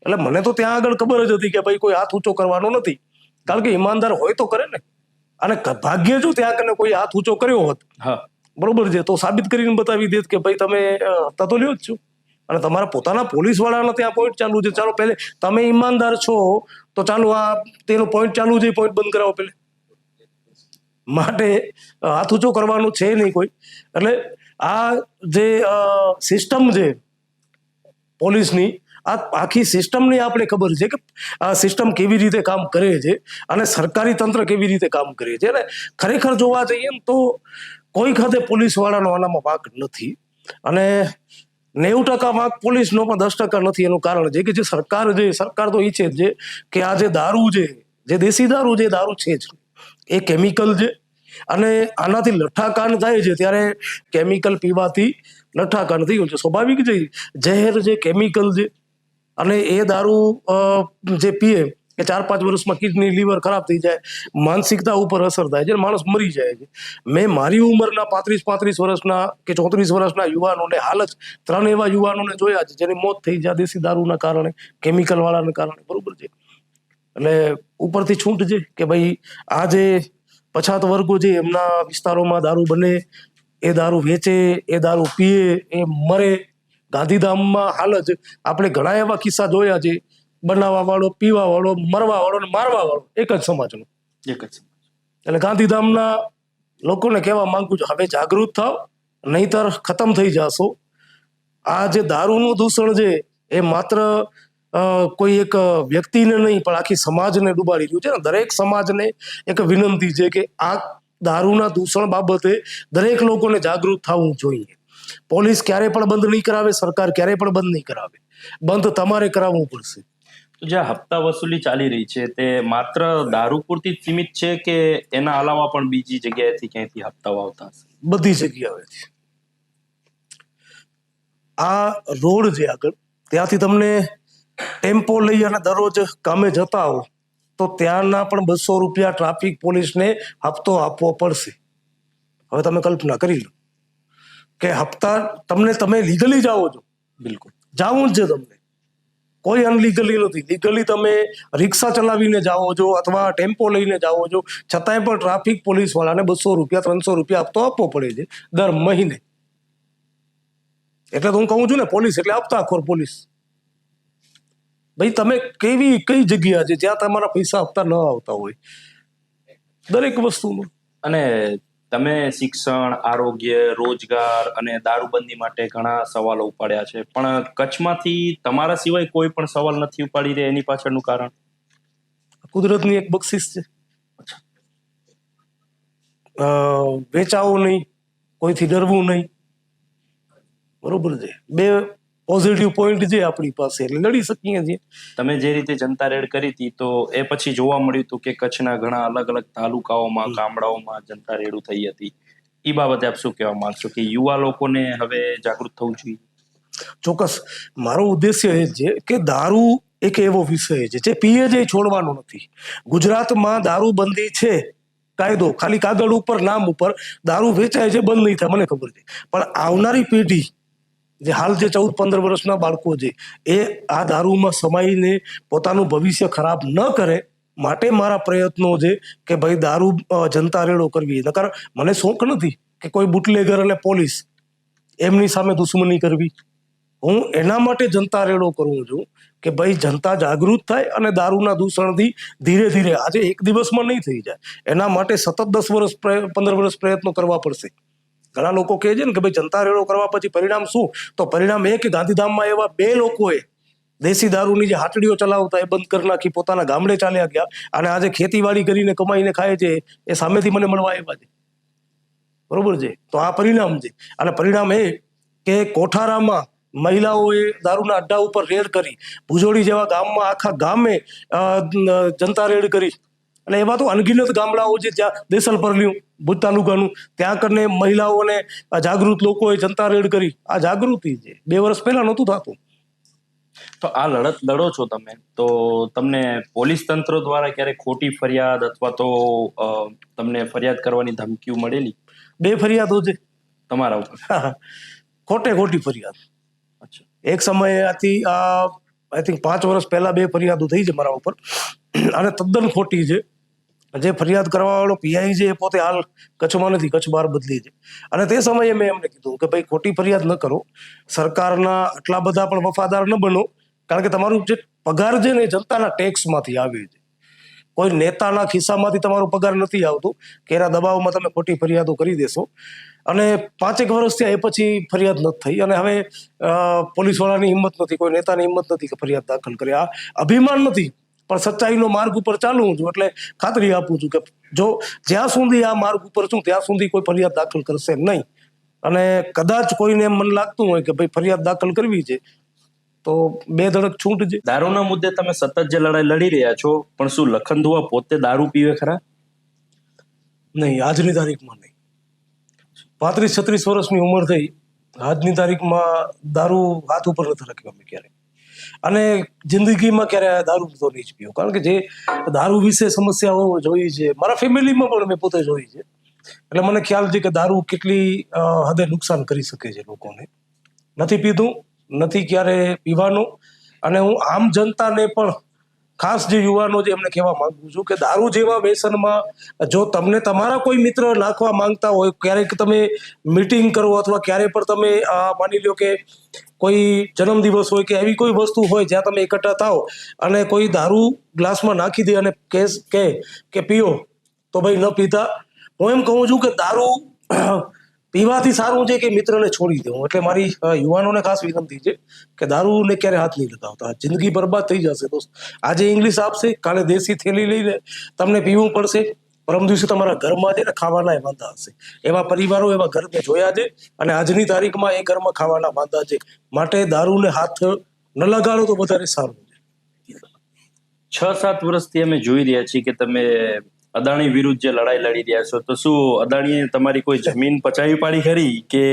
એટલે મને તો ત્યાં આગળ ખબર જ હતી કે ભાઈ કોઈ હાથ ઊંચો કરવાનો નથી, કારણ કે ઈમાનદાર હોય તો કરે ને. અને ભાગ્ય જો ત્યાં કને કોઈ હાથ ઊંચો કર્યો હોત, બરોબર છે, તો સાબિત કરીને બતાવી દેત કે ભાઈ તમે હપ્તા તો લ્યો જ છો અને તમારા પોતાના પોલીસ વાળાના ત્યાં પોઈન્ટ ચાલુ છે. ચાલો પહેલે તમે ઈમાનદાર છો તો ચાલો આ તેનો પોઈન્ટ ચાલુ છે, પોઈન્ટ બંધ કરાવો પહેલે. માટે હાથ ઊંચો કરવાનું છે નહીં કોઈ. એટલે આ જે સિસ્ટમ છે પોલીસની, આ આખી સિસ્ટમની આપણે ખબર છે કે આ સિસ્ટમ કેવી રીતે કામ કરે છે અને સરકારી તંત્ર કેવી રીતે કામ કરે છે. અને ખરેખર જોવા જઈએ તો કોઈ ખાતે પોલીસ વાળાનો આનામાં વાંક નથી. અને 90% વાંક પોલીસનો પણ 10% નથી. એનું કારણ છે કે જે સરકાર તો ઈચ્છે જ છે કે આ જે દારૂ છે, જે દેશી દારૂ છે, દારૂ છે જ એ કેમિકલ છે. અને આનાથી લઠ્ઠાકાંડ થાય છે ત્યારે કેમિકલ પીવાથી લઠ્ઠાકાંડ થયું છે, સ્વાભાવિક છે. ઝેર જે કેમિકલ છે અને એ દારૂ જે પીએ એ 4-5 વર્ષમાં કિડની, લીવર ખરાબ થઈ જાય, માનસિકતા ઉપર અસર થાય છે, માણસ મરી જાય છે. મેં મારી ઉંમરના 35 વર્ષના કે 34 વર્ષના યુવાનોને હાલ જ 3 એવા યુવાનોને જોયા છે જેની મોત થઈ જાય દેશી દારૂના કારણે, કેમિકલ વાળાના કારણે, બરોબર છે. એટલે ઉપરથી છૂટ છે કે ભાઈ આ જે પછાત વર્ગો છે એમના વિસ્તારોમાં દારૂ બને, એ દારૂ વેચે, એ દારૂ પીએ, એ મરે. ગાંધીધામમાં હાલ જ આપણે ઘણા એવા કિસ્સા જોયા છે, બનાવવા વાળો, પીવા વાળો, મરવા વાળો ને મારવા વાળો એક જ સમાજનો. એટલે ગાંધીધામના લોકોને કહેવા માંગુ છું, હવે જાગૃત થાવ, નહીતર ખતમ થઈ જશો. આ જે દારૂનું દૂષણ છે એ માત્ર કોઈ એક વ્યક્તિને નહીં પણ આખી સમાજને ડૂબાડી રહ્યું છે. ને દરેક સમાજને એક વિનંતી છે કે આ દારૂના દૂષણ બાબતે દરેક લોકોને જાગૃત થવું જોઈએ. પોલીસ ક્યારેય પણ બંધ નહીં કરાવે, સરકાર ક્યારેય પણ બંધ નહીં કરાવે, બંધ તમારે કરાવવું પડશે. તો જે હપ્તા વસૂલી ચાલી રહી છે તે માત્ર દારૂ પૂરતી જ સીમિત છે કે એના અલાવા પણ બીજી જગ્યાએથી ક્યાંયથી હપ્તાઓ આવતા હશે? બધી જગ્યાએથી. આ રોડ છે આગળ, ત્યાંથી તમને ટેમ્પો લઈ અને દરરોજ કામે જતા હો તો ત્યાંના પણ 200 રૂપિયા ટ્રાફિક પોલીસને હપ્તો આપવો પડશે. હવે તમે કલ્પના કરી લો કે હપ્તા તમે લીગલી જાઓ છો, બિલકુલ જાવું જ છે તમને, કોઈ અનલીગલી નથી. લીગલી તમે રિક્ષા ચલાવીને જાઓ છો અથવા ટેમ્પો લઈને જાઓ છો, છતાંય પણ ટ્રાફિક પોલીસ વાળાને 200 રૂપિયા 300 રૂપિયા આપવો પડે છે દર મહિને. એટલે તો હું કહું છું ને, પોલીસ એટલે હપ્તાખોર પોલીસ. ભાઈ તમે કઈ જગ્યા છે જ્યાં તમારા પૈસા હપ્તા ન આવતા હોય દરેક વસ્તુમાં? અને તમે શિક્ષણ, આરોગ્ય, રોજગાર અને દારૂબંધી માટે ઘણા સવાલો ઉપાડ્યા છે, પણ કચ્છમાંથી તમારા સિવાય કોઈ પણ સવાલ નથી ઉપાડી રહ્યા, એની પાછળનું કારણ? કુદરતની એક બક્ષિસ છે. વેચાવું નહીં, કોઈથી ડરવું નહીં, બરોબર છે. બે પોઝિટિવ પોઈન્ટ છે આપણી પાસે, એટલે લડી શકીએ છીએ. તમે જે રીતે જનતા રેડ કરી હતી, તો એ પછી જોવા મળ્યું હતું કે કચ્છના ઘણા અલગ અલગ તાલુકાઓમાં, ગામડાઓમાં જનતા રેડો થઈ હતી. એ બાબતે આપ શું કહેવા માંગશો કે યુવા લોકોને હવે જાગૃત થવું જોઈએ? ચોક્કસ. મારો ઉદ્દેશ્ય એ છે કે દારૂ એક એવો વિષય છે જે પીએ જ છોડવાનો નથી. ગુજરાતમાં દારૂબંધી છે, કાયદો ખાલી કાગળ ઉપર, નામ ઉપર. દારૂ વેચાય છે, બંધ નહીં થાય, મને ખબર છે. પણ આવનારી પેઢી, જે હાલ જે 14-15 વર્ષના બાળકો છે, એ આ દારૂમાં સમાઈને પોતાનું ભવિષ્ય ખરાબ ન કરે માટે મારા પ્રયત્નો છે કે ભાઈ દારૂ જનતા રેડો કરવી. નકર મને શોખ નથી કે કોઈ બુટલેગર અને પોલીસ એમની સામે દુશ્મની કરવી. હું એના માટે જનતા રેડો કરું છું કે ભાઈ જનતા જાગૃત થાય અને દારૂના દૂષણથી ધીરે ધીરે, આજે એક દિવસમાં નહીં થઈ જાય, એના માટે સતત 10 વર્ષ 15 વર્ષ પ્રયત્નો કરવા પડશે. ઘણા લોકો કહે છે ને કે ભાઈ જનતા રેડો કરવા પછી પરિણામ શું? તો પરિણામ એ કે ગાંધીધામમાં એવા 2 લોકોએ દેશી દારૂની જે હાટડીઓ ચલાવતા એ બંધ કરી નાખી, પોતાના ગામડે ચાલ્યા ગયા, અને આજે ખેતીવાડી કરીને કમાઈને ખાય છે, એ સામેથી મને મળવા આવ્યા છે. બરોબર છે? તો આ પરિણામ છે. અને પરિણામ એ કે કોઠારામાં મહિલાઓએ દારૂના અડ્ડા ઉપર રેડ કરી, ભુજોડી જેવા ગામમાં આખા ગામે જનતા રેડ કરી, અને એવા તો અનગિનત ગામડાઓ છે જ્યાં દેસલપરલ્યું, ભુજ તાલુકાનું, ત્યાં કરીને મહિલાઓને જાગૃત લોકોએ જનતા રેડ કરી. આ જાગૃતિ છે, 2 વર્ષ પહેલા નહોતું થતું. તો આ લડત લડો છો તમે, તો તમને પોલીસ તંત્ર દ્વારા ક્યારે ખોટી ફરિયાદ અથવા તો તમને ફરિયાદ કરવાની ધમકીઓ મળેલી? 2 ફરિયાદો છે તમારા ઉપર. ખોટી ફરિયાદ. એક સમયે આઈ થિંક 5 વર્ષ પહેલા 2 ફરિયાદો થઈ છે મારા ઉપર, અને તદ્દન ખોટી છે. જે ફરિયાદ કરવા વાળો પીઆઈ છે એ પોતે હાલ કચ્છમાં નથી, કચ્છ બહાર બદલી છે. અને તે સમયે મેં એમને કીધું કે ભાઈ ખોટી ફરિયાદ ન કરો, સરકારના આટલા બધા પણ વફાદાર ન બનો, કારણ કે તમારું જે પગાર છે ને એ જનતાના ટેક્સમાંથી આવે છે. કોઈ નેતાના ખિસ્સામાંથી તમારો પગાર નથી આવતો કે એના દબાવમાં તમે ખોટી ફરિયાદો કરી દેશો. અને 5 વર્ષ થયા, એ પછી ફરિયાદ નથી થઈ. અને હવે પોલીસવાળાની હિંમત નથી, કોઈ નેતાની હિંમત નથી કે ફરિયાદ દાખલ કરે. આ અભિમાન નથી, પણ સચ્ચાઈનો માર્ગ ઉપર ચાલું છું, એટલે ખાતરી આપું છું કે જો જ્યાં સુધી આ માર્ગ ઉપર છું ત્યાં સુધી કોઈ ફરિયાદ દાખલ કરશે નહીં. અને કદાચ કોઈને એમ મન લાગતું હોય કે ભાઈ ફરિયાદ દાખલ કરવી છે, તો 2 ધડક છૂટ છે. દારૂના મુદ્દે તમે સતત જે લડાઈ લડી રહ્યા છો, પણ શું લખનદુઆ પોતે દારૂ પીવે ખરા? નહીં, આજની તારીખમાં નહીં. 35-36 વર્ષની ઉંમર થઈ, આજની તારીખમાં દારૂ હાથ ઉપર નથી રાખ્યો અમે ક્યારે, અને જિંદગીમાં ક્યારે દારૂ તો નહીં જ પીવો. કારણ કે જે દારૂ વિશે સમસ્યાઓ જોઈ છે, મારા ફેમિલીમાં પણ મેં પોતે જોઈ છે, એટલે મને ખ્યાલ છે કે દારૂ કેટલી હદે નુકસાન કરી શકે છે લોકોને. નથી પીધું, નથી ક્યારે પીવાનું. અને હું આમ જનતાને પણ, ખાસ જે યુવાનો છે એમને કહેવા માંગુ છું કે દારૂ જેવા વ્યસનમાં જો તમને તમારા કોઈ મિત્ર નાખવા માંગતા હોય, ક્યારેક તમે મીટિંગ કરો અથવા ક્યારે પણ તમે માની લો કે કોઈ જન્મદિવસ હોય કે એવી કોઈ વસ્તુ હોય જ્યાં તમે એકઠા થાઓ અને કોઈ દારૂ ગ્લાસમાં નાખી દે અને કહે કે પીઓ, તો ભાઈ ન પીતા. હું એમ કહું છું કે દારૂ પીવાથી સારું છે કે મિત્રને છોડી દેવું. એટલે મારી યુવાનોને ખાસ વિનંતી છે કે દારૂને ક્યારે હાથ નહીં લગાવતા, જિંદગી બરબાદ થઈ જશે દોસ્ત. આજે ઇંગ્લિશ આપશે, કાલે દેશી થેલી લઈને તમને પીવું પડશે, પરમ દિવસે તમારા ઘરમાં છે ને ખાવાના વાંધા હશે. એવા પરિવારો, એવા ઘર મેં જોયા છે, અને આજની તારીખમાં એ ઘરમાં ખાવાના વાંધા છે. માટે દારૂને હાથ ન લગાડો તો વધારે સારું છે. 6-7 વર્ષથી અમે જોઈ રહ્યા છીએ કે તમે અદાણી વિરુદ્ધ જે લડાઈ લડી રહ્યા છો, તો શું અદાણીએ તમારી કોઈ જમીન પચાવી પાડી ખરી કે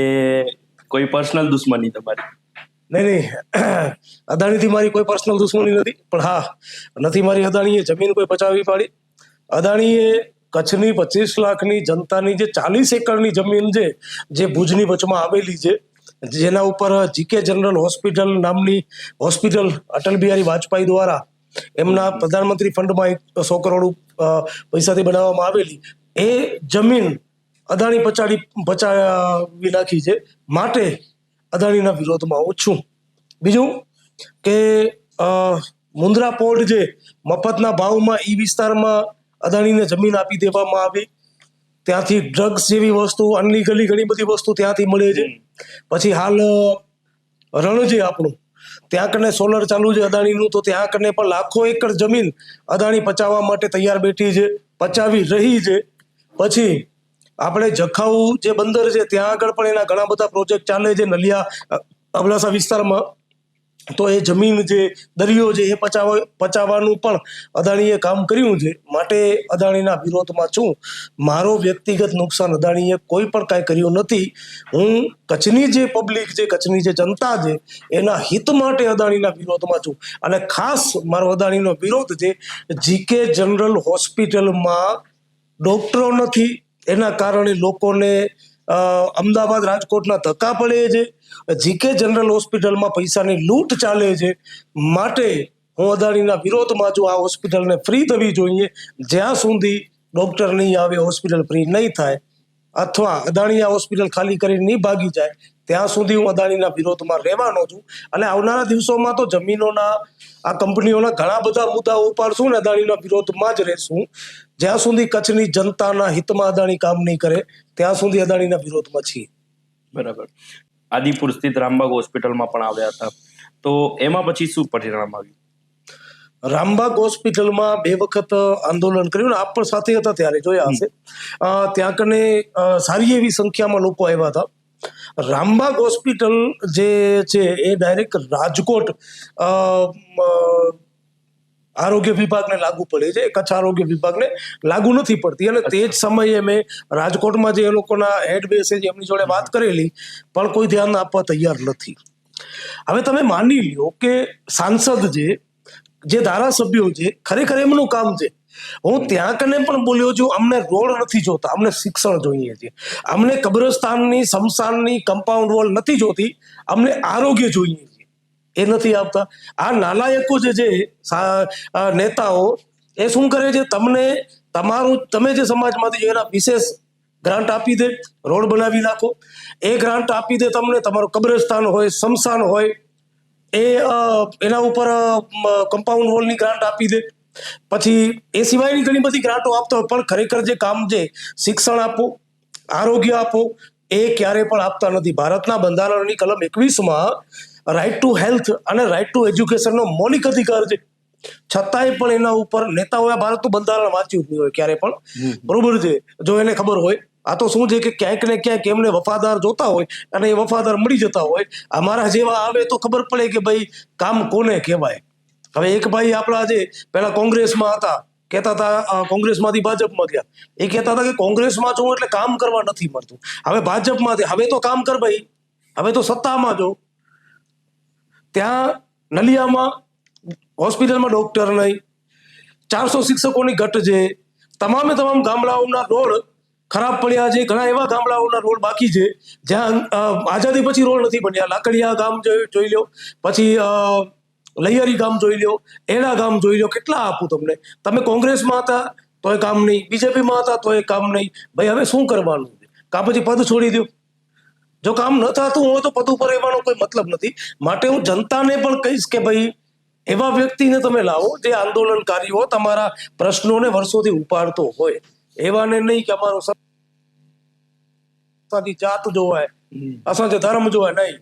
કોઈ પર્સનલ દુશ્મની તમારી? નહીં, અદાણીથી મારી કોઈ પર્સનલ દુશ્મની નથી, પણ હા, નથી મારી અદાણીએ જમીન કોઈ પચાવી પાડી. અદાણીએ કચ્છની 25 લાખની જનતાની જે 40 એકરની જમીન છે, જે ભુજની વચમાં આવેલી છે, જેના ઉપર જીકે જનરલ હોસ્પિટલ નામની હોસ્પિટલ અટલ બિહારી વાજપેયી દ્વારા એમના પ્રધાનમંત્રી ફંડમાં 100 કરોડ પૈસાથી બનાવવામાં આવેલી એ જમીન અદાણી પચાવી નાખી છે. માટે અદાણીના વિરોધમાં હું છું. બીજું કે મુન્દ્રા પોર્ટ જે મફતના ભાવમાં ઈ વિસ્તારમાં અદાણીને જમીન આપી દેવામાં આવી, ત્યાંથી ડ્રગ્સ જેવી વસ્તુ, અનલીગલી ઘણી બધી વસ્તુ ત્યાંથી મળે છે. પછી હાલ રણ જે આપણું ત્યાં કને સોલર ચાલુ છે અદાણીનું, તો ત્યાં કને પણ લાખો એકર જમીન અદાણી પચાવવા માટે તૈયાર બેઠી છે, પચાવી રહી છે. પછી આપણે જખાઉ જે બંદર છે ત્યાં આગળ પણ એના ઘણા બધા પ્રોજેક્ટ ચાલે છે, નલિયા અબડાસા વિસ્તારમાં. તો એ જમીન જે દરિયો છે એ પચાવવાનું પણ અદાણીએ કામ કર્યું છે. માટે અદાણીના વિરોધમાં છું. મારો વ્યક્તિગત નુકસાન અદાણીએ કોઈ પણ કાંઈ કર્યું નથી. હું કચ્છની જે પબ્લિક છે, કચ્છની જે જનતા છે એના હિત માટે અદાણીના વિરોધમાં છું. અને ખાસ મારો અદાણીનો વિરોધ છે, જીકે જનરલ હોસ્પિટલમાં ડોક્ટરો નથી, એના કારણે લોકોને અમદાવાદ રાજકોટના ધક્કા પડે છે. જીકે જનરલ હોસ્પિટલમાં પૈસાની લૂંટ ચાલે છે. માટે હું અદાણીના વિરોધમાં છું. આ હોસ્પિટલને ફ્રી થવી જોઈએ. જ્યાં સુધી ડોક્ટર નહીં આવે, હોસ્પિટલ ફ્રી નહીં થાય, અથવા અદાણી આ હોસ્પિટલ ખાલી કરીને નહીં ભાગી જાય, ત્યાં સુધી હું અદાણીના વિરોધમાં રહેવાનો છું. અને આવનારા દિવસોમાં તો જમીનોના, આ કંપનીઓના ઘણા બધા મુદ્દાઓ ઉપાડશું ને અદાણીના વિરોધમાં જ રહેશું. જ્યાં સુધી કચ્છની જનતાના હિતમાં અદાણી કામ નહીં કરે ત્યાં સુધી અદાણીના વિરોધમાં છીએ. બરાબર. આદિપુર સ્થિત રામબાગ હોસ્પિટલમાં પણ આવ્યા હતા, તો એમાં પછી શું પરિણામ આવ્યું? રામબાગ હોસ્પિટલમાં 2 વખત આંદોલન કર્યું ને આપ પણ સાથે હતા ત્યારે જોયા હશે. ત્યાં કને સારી એવી સંખ્યામાં લોકો આવ્યા હતા. રામબાગ હોસ્પિટલ જે છે એ ડાયરેક્ટ રાજકોટ આરોગ્ય વિભાગને લાગુ પડે છે, કચ્છ આરોગ્ય વિભાગને લાગુ નથી પડતી. અને તે જ સમયે મેં રાજકોટમાં જે એ લોકોના હેડ બેસે છે એમની જોડે વાત કરેલી, પણ કોઈ ધ્યાન આપવા તૈયાર નથી. હવે તમે માની લ્યો કે સાંસદ જે ધારાસભ્યો છે, ખરેખર એમનું કામ છે. હું ત્યાં કને પણ બોલ્યો છું, અમને રોડ નથી જોતા, અમને શિક્ષણ જોઈએ છે. અમને કબ્રસ્તાનની, સ્મશાનની કમ્પાઉન્ડ વોલ નથી જોતી, અમને આરોગ્ય જોઈએ છે. એ નથી આપતા. આ નાલાયકો જે છે નેતાઓ, એ શું કરે છે, તમે જે સમાજમાંથી એના વિશેષ ગ્રાન્ટ આપી દે, રોડ બનાવી નાખો. એ ગ્રાન્ટ આપી દે તમને, તમારું કબ્રસ્તાન હોય, સ્મશાન હોય, એના ઉપર કમ્પાઉન્ડ વોલની ગ્રાન્ટ આપી દે. પછી એ સિવાયની ઘણી બધી ગ્રાન્ટો આપતા હોય, પણ ખરેખર જે કામ છે, શિક્ષણ આપો, આરોગ્ય આપો, એ ક્યારે પણ આપતા નથી. ભારતના બંધારણની કલમ 21માં રાઇટ ટુ હેલ્થ અને રાઇટ ટુ એજ્યુકેશનનો મૌલિક અધિકાર છે. છતાંય પણ એના ઉપર નેતાઓએ ભારતનું બંધારણ વાંચ્યું જ નહીં હોય ક્યારે પણ. બરોબર છે, જો એને ખબર હોય. આ તો શું છે કે ક્યાંક ને ક્યાંક એમને વફાદાર જોતા હોય અને એ વફાદાર મળી જતા હોય. અમારા જેવા આવે તો ખબર પડે કે ભાઈ કામ કોને કહેવાય. હવે એક ભાઈ આપણા જે પહેલા કોંગ્રેસમાં હતા, કહેતા હતા કોંગ્રેસમાંથી ભાજપમાં ગયા, એ કહેતા હતા કે કોંગ્રેસમાં છું એટલે કામ કરવા નથી મળતું. હવે ભાજપમાંથી, હવે તો કામ કર ભાઈ, હવે તો સત્તામાં જો. ત્યાં નલિયામાં હોસ્પિટલમાં ડોક્ટર નહીં, 400 શિક્ષકોની ઘટ છે. તમામ ગામડાઓના રોડ ખરાબ પડ્યા છે. ઘણા એવા ગામડાઓના રોડ બાકી છે જ્યાં આઝાદી પછી રોડ નથી બન્યા. લાકડિયા ગામ જોઈ લો, પછી લૈયરી ગામ જોઈ લો, એડા ગામ જોઈ લો. કેટલા આપું તમને? તમે કોંગ્રેસમાં હતા તોય કામ નહીં, બીજેપીમાં હતા તોય કામ નહીં. ભાઈ હવે શું કરવાનું? કાં પછી પદ છોડી દો. જો કામ ન થતું હોય તો પદ ઉપર રહેવાનો કોઈ મતલબ નથી. માટે હું જનતાને પણ કહીશ કે ભાઈ એવા વ્યક્તિને તમે લાવો જે આંદોલનકારીઓ તમારા પ્રશ્નોને વર્ષોથી ઉપાડતો હોય. એવાને નહીં કે અમારો અસાંજી જાત જોવાય, અસાંજે ધર્મ જોવાય. નહીં,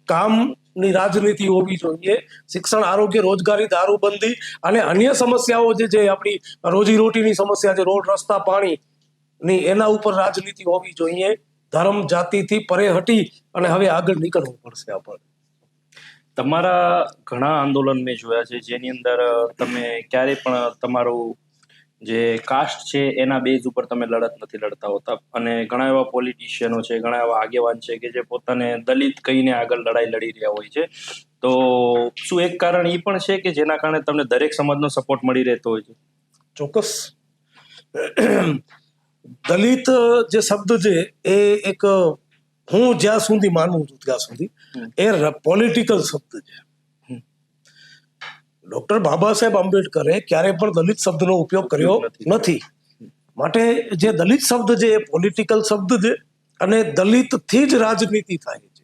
કામની રાજનીતિ હોવી જોઈએ. શિક્ષણ, આરોગ્ય, રોજગારી, દારૂબંધી અને અન્ય સમસ્યાઓ જે છે, આપણી રોજીરોટીની સમસ્યા છે, રોડ, રસ્તા, પાણીની, એના ઉપર રાજનીતિ હોવી જોઈએ. ધર્મ જાતિથી પરે હટી અને હવે આગળ નીકળવું પડશે આપણને. તમારા ઘણા આંદોલન મેં જોયા છે જેની અંદર તમે ક્યારે પણ તમારું જે કાસ્ટ છે એના બેઝ ઉપર તમે લડત નથી લડતા હોતા. અને ઘણા એવા પોલિટિશિયનો છે, ઘણા એવા આગેવાન છે કે જે પોતાને દલિત કહીને આગળ લડાઈ લડી રહ્યા હોય છે. તો શું એક કારણ એ પણ છે કે જેના કારણે તમને દરેક સમાજનો સપોર્ટ મળી રહેતો હોય છે? ચોક્કસ. દલિત જે શબ્દ છે એ એક હું જ્યાં સુધી માનું છું ત્યાં સુધી એ પોલિટિકલ શબ્દ છે. ડોક્ટર બાબા સાહેબ આંબેડકરે ક્યારે પણ દલિત શબ્દનો ઉપયોગ કર્યો નથી. માટે જે દલિત શબ્દ છે એ પોલિટિકલ શબ્દ છે અને દલિતથી જ રાજનીતિ થાય છે.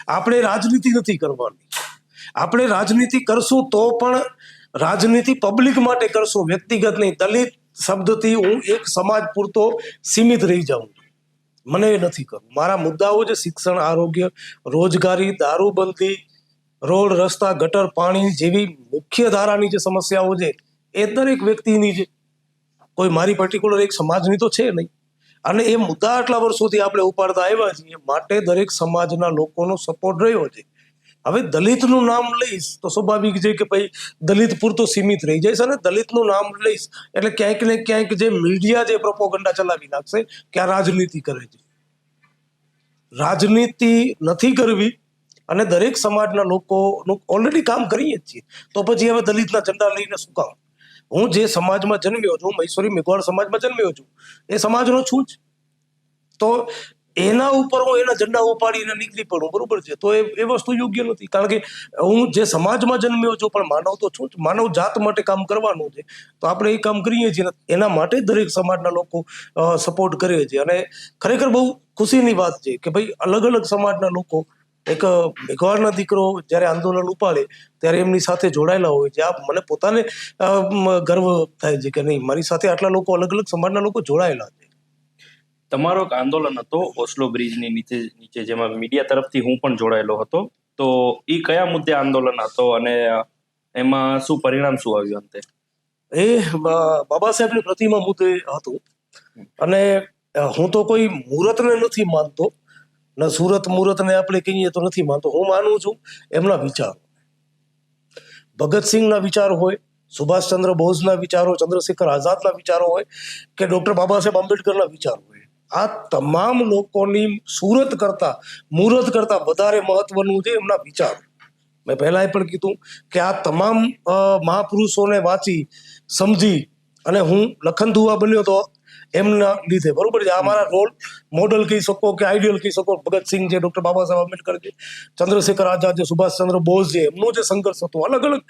આપણે રાજનીતિ નથી કરવાની. આપણે રાજનીતિ કરશું તો પણ રાજનીતિ પબ્લિક માટે કરશું, વ્યક્તિગત નહીં. દલિત શબ્દથી હું એક સમાજ પૂરતો સીમિત રહી જાઉં છું. મને એ નથી કરવું. મારા મુદ્દાઓ છે શિક્ષણ, આરોગ્ય, રોજગારી, દારૂબંધી, રોડ રસ્તા, ગટર પાણી જેવી મુખ્ય ધારાની જે સમસ્યાઓ છે એ દરેક વ્યક્તિની છે. કોઈ મારી પર્ટિક્યુલર એક સમાજની તો છે નહીં. અને એ મુદ્દા આટલા વર્ષોથી આપણે ઉપાડતા આવ્યા છીએ, માટે દરેક સમાજના લોકોનો સપોર્ટ રહ્યો છે. હવે દલિતનું નામ લઈશ તો સ્વાભાવિક છે કે ભાઈ દલિત પૂરતો સીમિત રહી જઈશ, અને દલિતનું નામ લઈશ એટલે ક્યાંક ને ક્યાંક જે મીડિયા જે પ્રોપોગન્ડા ચલાવી નાખશે કે આ રાજનીતિ કરે છે. રાજનીતિ નથી કરવી, અને દરેક સમાજના લોકોનું ઓલરેડી કામ કરીએ જ છીએ, તો પછી હવે દલિતના ઝંડા લઈને શું કામ? હું જે સમાજમાં જન્મ્યો છું, મૈસૂરી મેઘવાળ સમાજમાં જન્મ્યો છું, એ સમાજનો છું જ. તો એના ઉપર હું એના ઝંડા ઉપાડીને નીકળી પડું, બરોબર છે? તો એ વસ્તુ યોગ્ય નથી. કારણ કે હું જે સમાજમાં જન્મ્યો છું પણ માનવ તો છું જ. માનવ જાત માટે કામ કરવાનું છે, તો આપણે એ કામ કરીએ છીએ. એના માટે દરેક સમાજના લોકો સપોર્ટ કરે છે. અને ખરેખર બહુ ખુશીની વાત છે કે ભાઈ અલગ અલગ સમાજના લોકો એક મેઘવાળના દીકરો જ્યારે આંદોલન ઉપાડે ત્યારે એમની સાથે જોડાયેલા હોય છે. આ મને પોતાને ગર્વ થાય છે કે નહીં, મારી સાથે આટલા લોકો અલગ અલગ સમાજના લોકો જોડાયેલા છે. તમારો એક આંદોલન હતો ઓસ્લો બ્રિજની નીચે જેમાં મીડિયા તરફથી હું પણ જોડાયેલો હતો. તો એ કયા મુદ્દે આંદોલન હતો અને એમાં શું પરિણામ શું આવ્યું અંતે? એ બાબા સાહેબની પ્રતિમા મુદ્દે હતું. અને હું તો કોઈ મુહૂર્તને નથી માનતો, ને સુરત મુહૂર્તને આપણે કહીએ તો નથી માનતો. હું માનું છું એમના વિચારો, ભગતસિંહના વિચારો હોય, સુભાષચંદ્ર બોઝના વિચારો, ચંદ્રશેખર આઝાદના વિચારો હોય કે ડોક્ટર બાબા સાહેબ આંબેડકરના વિચારો હોય, આ તમામ લોકોની સુરત કરતા મુહૂર્ત કરતા વધારે મહત્વનું છે એમના વિચારો. મેં પહેલા પણ કીધું કે આ તમામ મહાપુરુષોને વાંચી સમજી અને હું લખન દુવા બન્યો તો એમના લીધે, બરોબર છે? આ મારા રોલ મોડલ કહી શકો કે આઈડિયલ કહી શકો. ભગતસિંહ છે, ડોક્ટર બાબા સાહેબ આંબેડકર છે, ચંદ્રશેખર આઝાદ છે, સુભાષચંદ્ર બોઝ છે, એમનો જે સંઘર્ષ હતો અલગ અલગ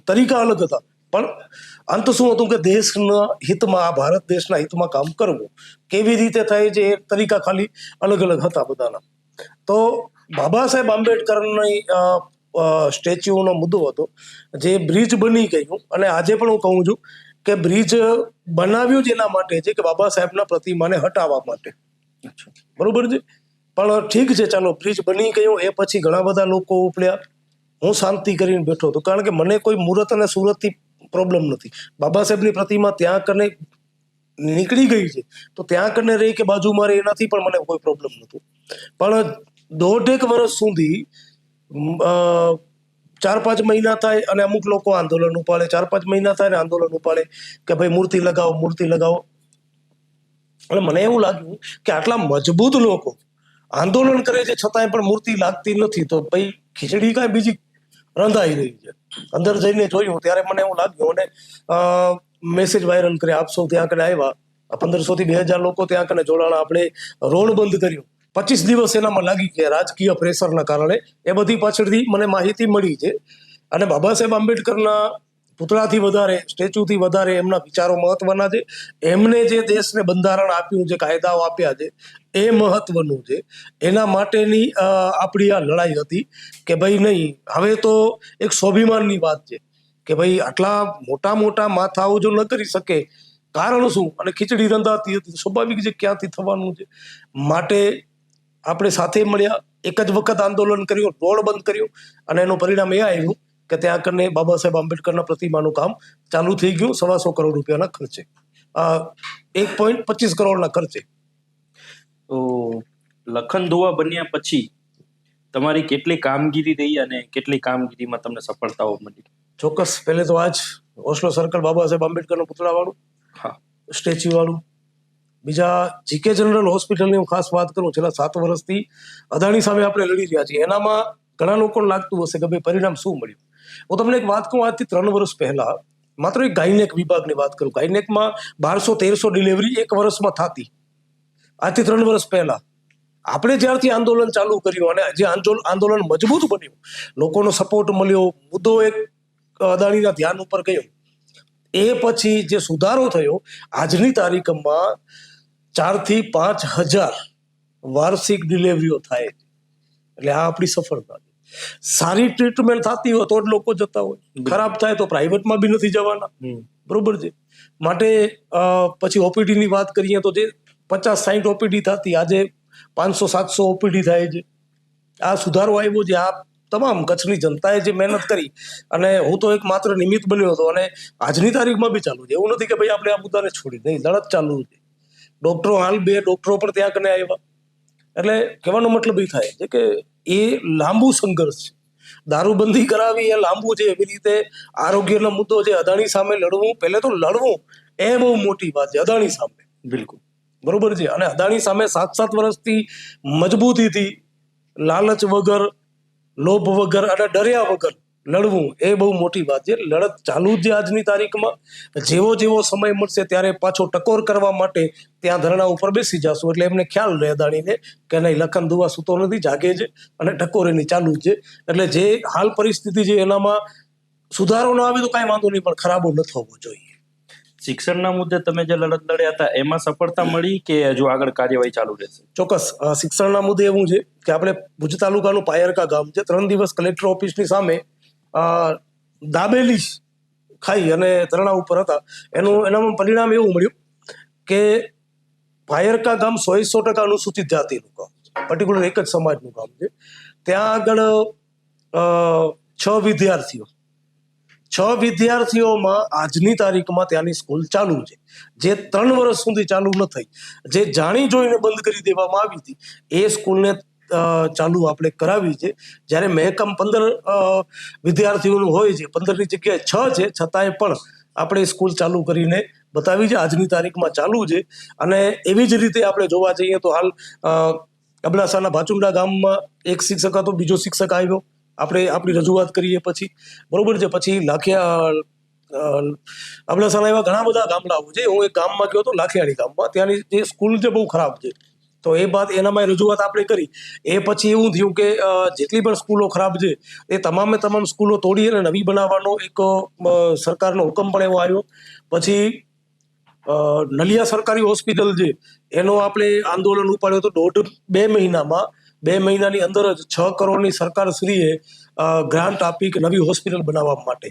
તરીકા અલગ હતા, પણ અંત શું હતું કે દેશના હિતમાં, આ ભારત દેશના હિતમાં કામ કરવું કેવી રીતે થાય છે એ તરીકા ખાલી અલગ અલગ હતા બધાના. તો બાબા સાહેબ આંબેડકરની સ્ટેચ્યુનો મુદ્દો હતો જે બ્રિજ બની ગયું. અને આજે પણ હું કહું છું કે બ્રિજ બનાવ્યું જ એના માટે છે કે બાબા સાહેબના પ્રતિમાને હટાવવા માટે, બરોબર છે? પણ ઠીક છે, ચાલો બ્રિજ બની ગયો. એ પછી ઘણા બધા લોકો ઉપડ્યા, હું શાંતિ કરીને બેઠો હતો, કારણ કે મને કોઈ મુહૂર્ત અને સુરતથી પ્રોબ્લેમ નથી. બાબા સાહેબની પ્રતિમા ત્યાં કને નીકળી ગઈ છે તો ત્યાં કને રહી કે બાજુમાં રહી, એનાથી પણ મને કોઈ પ્રોબ્લેમ નહોતું. પણ 1.5 વર્ષ સુધી 4-5 મહિના થાય અને અમુક લોકો આંદોલન ઉપાડે, 4-5 મહિના થાય ને આંદોલન ઉપાડે કે ભાઈ મૂર્તિ લગાવો, મૂર્તિ લગાવો. અને મને એવું લાગ્યું કે આટલા મજબૂત લોકો આંદોલન કરે છે છતાંય પણ મૂર્તિ લાગતી નથી, તો ભાઈ ખીચડી કાંઈ બીજી રંધાઈ રહી છે. અંદર જઈને જોયું ત્યારે મને એવું લાગ્યું, અને મેસેજ વાયરલ કર્યા. આપ સૌ ત્યાં કને આવ્યા, 1500 થી 2000 લોકો ત્યાં કને જોડાણા. આપણે રોડ બંધ કર્યો, 25 દિવસ એનામાં લાગી ગયા રાજકીય પ્રેશરના કારણે. એ બધી પાછળથી મને માહિતી મળી છે. અને બાબા સાહેબ આંબેડકરના પૂતળાથી વધારે, સ્ટેચ્યુથી વધારે એમના વિચારો મહત્વના છે. એમને જે દેશને બંધારણ આપ્યું છે, કાયદાઓ આપ્યા છે, એ મહત્વનું છે. એના માટેની આપણી આ લડાઈ હતી કે ભાઈ નહીં, હવે તો એક સ્વાભિમાનની વાત છે કે ભાઈ આટલા મોટા મોટા માથાઓ જો ન કરી શકે, કારણ શું? અને ખીચડી રંધાતી હતી, સ્વાભાવિક છે ક્યાંથી થવાનું છે. માટે આપણે સાથે મળ્યા, એક જ વખત આંદોલન કર્યું, રોડ બંધ કર્યો, અને એનું પરિણામ એ આવ્યું કે ત્યાં કને બાબા સાહેબ આંબેડકરના પ્રતિમાનું કામ ચાલુ થઈ ગયું 125 કરોડ રૂપિયાના ખર્ચે, 1.25 કરોડના ખર્ચે. તો લખન દુવા બન્યા પછી તમારી કેટલી કામગીરી રહી અને કેટલી કામગીરીમાં તમને સફળતાઓ મળી? ચોક્કસ. પહેલે તો આજ Oslo circle Baba Saheb આંબેડકરનું પૂતળાવાળું, statue વાળું. બીજા જીકે જનરલ હોસ્પિટલની હું ખાસ વાત કરું, છેલ્લા 7 વર્ષથી અદાણી સામે આપણે લડી રહ્યા છીએ. એનામાં ઘણા લોકોને લાગતું હશે કે ભાઈ પરિણામ શું મળ્યું. હું તમને એક વાત કહું, આજથી 3 વર્ષ પહેલા માત્ર એક ગાયનેક વિભાગની વાત કરું, ગાયનેકમાં 1200-1300 ડિલિવરી એક વર્ષમાં થતી. આજથી 3 વર્ષ પહેલા આપણે જ્યારથી આંદોલન ચાલુ કર્યું અને જે આંદોલન મજબૂત બન્યું, લોકોનો સપોર્ટ મળ્યો, મુદ્દો એક અદાણીના ધ્યાન ઉપર ગયો, એ પછી જે સુધારો થયો, આજની તારીખમાં 4 થી 5 હજાર વાર્ષિક ડિલિવરીઓ થાય છે. એટલે આ આપણી સફળતા છે. સારી ટ્રીટમેન્ટ થતી હોય તો જ લોકો જતા હોય, ખરાબ થાય તો પ્રાઇવેટમાં બી નથી જવાના. બરોબર છે. માટે પછી ઓપીડી ની વાત કરીએ તો જે 50-60 ઓપીડી થતી, આજે 500-700 ઓપીડી થાય છે. આ સુધારો આવ્યો છે. આ તમામ કચ્છની જનતાએ જે મહેનત કરી, અને હું તો એક માત્ર નિમિત્ત બન્યો હતો, અને આજની તારીખમાં બી ચાલુ છે. એવું નથી કે ભાઈ આપણે આ મુદ્દાને છોડી, નહીં, લડત ચાલુ છે. ડોક્ટરો, હાલ 2 ડોક્ટરો પણ ત્યાં કને આવ્યા. એટલે કહેવાનો મતલબ એ થાય છે કે એ લાંબુ સંઘર્ષ છે. દારૂબંધી કરાવી એ લાંબુ છે. એવી રીતે આરોગ્યનો મુદ્દો છે, અદાણી સામે લડવું, પહેલે તો લડવું એ બહુ મોટી વાત છે. અદાણી સામે, બિલકુલ બરોબર છે. અને અદાણી સામે 7 વર્ષથી મજબૂતીથી, લાલચ વગર, લોભ વગર અને ડર્યા વગર લડવું એ બહુ મોટી વાત છે. લડત ચાલુ જ છે આજની તારીખમાં. જેવો સમય મળશે ત્યારે પાછો ટકોર કરવા માટે ત્યાં ધરણા ઉપર બેસી જશું. એટલે એમને ખ્યાલ રહે અદાણીને કે નહીં, લખન દુવા સૂતો નથી, જાગે છે અને ટકોર એની ચાલુ જ છે. એટલે જે હાલ પરિસ્થિતિ છે એનામાં સુધારો ન આવે તો કાંઈ વાંધો નહીં, પણ ખરાબો ન થવો જોઈએ. શિક્ષણના મુદ્દે તમે જે લડત લડ્યા હતા એમાં સફળતા મળી કે હજુ આગળ કાર્યવાહી ચાલુ રહેશે? ચોક્કસ. શિક્ષણના મુદ્દે એવું છે કે આપણે ભુજ તાલુકાનું પાયરકા ગામ છે. 3 દિવસ કલેક્ટર ઓફિસની સામે દાબેલી ખાઈ અને ધરણા ઉપર હતા. એનામાં પરિણામ એવું મળ્યું કે પાયરકા ગામ 100% અનુસૂચિત જાતિનું ગામ, પર્ટિક્યુલર એક જ સમાજનું ગામ છે. ત્યાં આગળ 6 વિદ્યાર્થીઓમાં આજની તારીખમાં ત્યાંની સ્કૂલ ચાલુ છે, જે 3 વર્ષ સુધી ચાલુ ન થઈ, જે જાણી જોઈને બંધ કરી દેવામાં આવી હતી, એ સ્કૂલને ચાલુ આપણે કરાવી છે. જ્યારે મહેકમ 15 વિદ્યાર્થીઓનું હોય છે, 15ની જગ્યાએ 6 છે, છતાંય પણ આપણે સ્કૂલ ચાલુ કરીને બતાવી છે. આજની તારીખમાં ચાલુ છે. અને એવી જ રીતે આપણે જોવા જઈએ તો હાલ અબડાસાના ભાચુંડા ગામમાં એક શિક્ષક હતો, બીજો શિક્ષક આવ્યો. આપણે આપણી રજૂઆત કરીએ પછી, બરોબર છે. પછી અબડાસાના એવા ઘણા બધા ગામડાઓ છે. હું એક ગામમાં ગયો હતો, લાખિયાળી ગામમાં. ત્યાંની જે સ્કૂલ છે બહુ ખરાબ છે. તો એ બાદ એનામાં રજૂઆત આપણે કરી. એ પછી એવું થયું કે જેટલી પણ સ્કૂલો ખરાબ છે એ તમામે તમામ સ્કૂલો તોડી અને નવી બનાવવાનો એક સરકારનો હુકમ પણ એવો આવ્યો. પછી નલિયા સરકારી હોસ્પિટલ છે એનો આપણે આંદોલન ઉપાડ્યો તો 2 મહિનામાં, 2 મહિનાની અંદર જ 6 કરોડની સરકારશ્રીએ ગ્રાન્ટ આપી કે નવી હોસ્પિટલ બનાવવા માટે.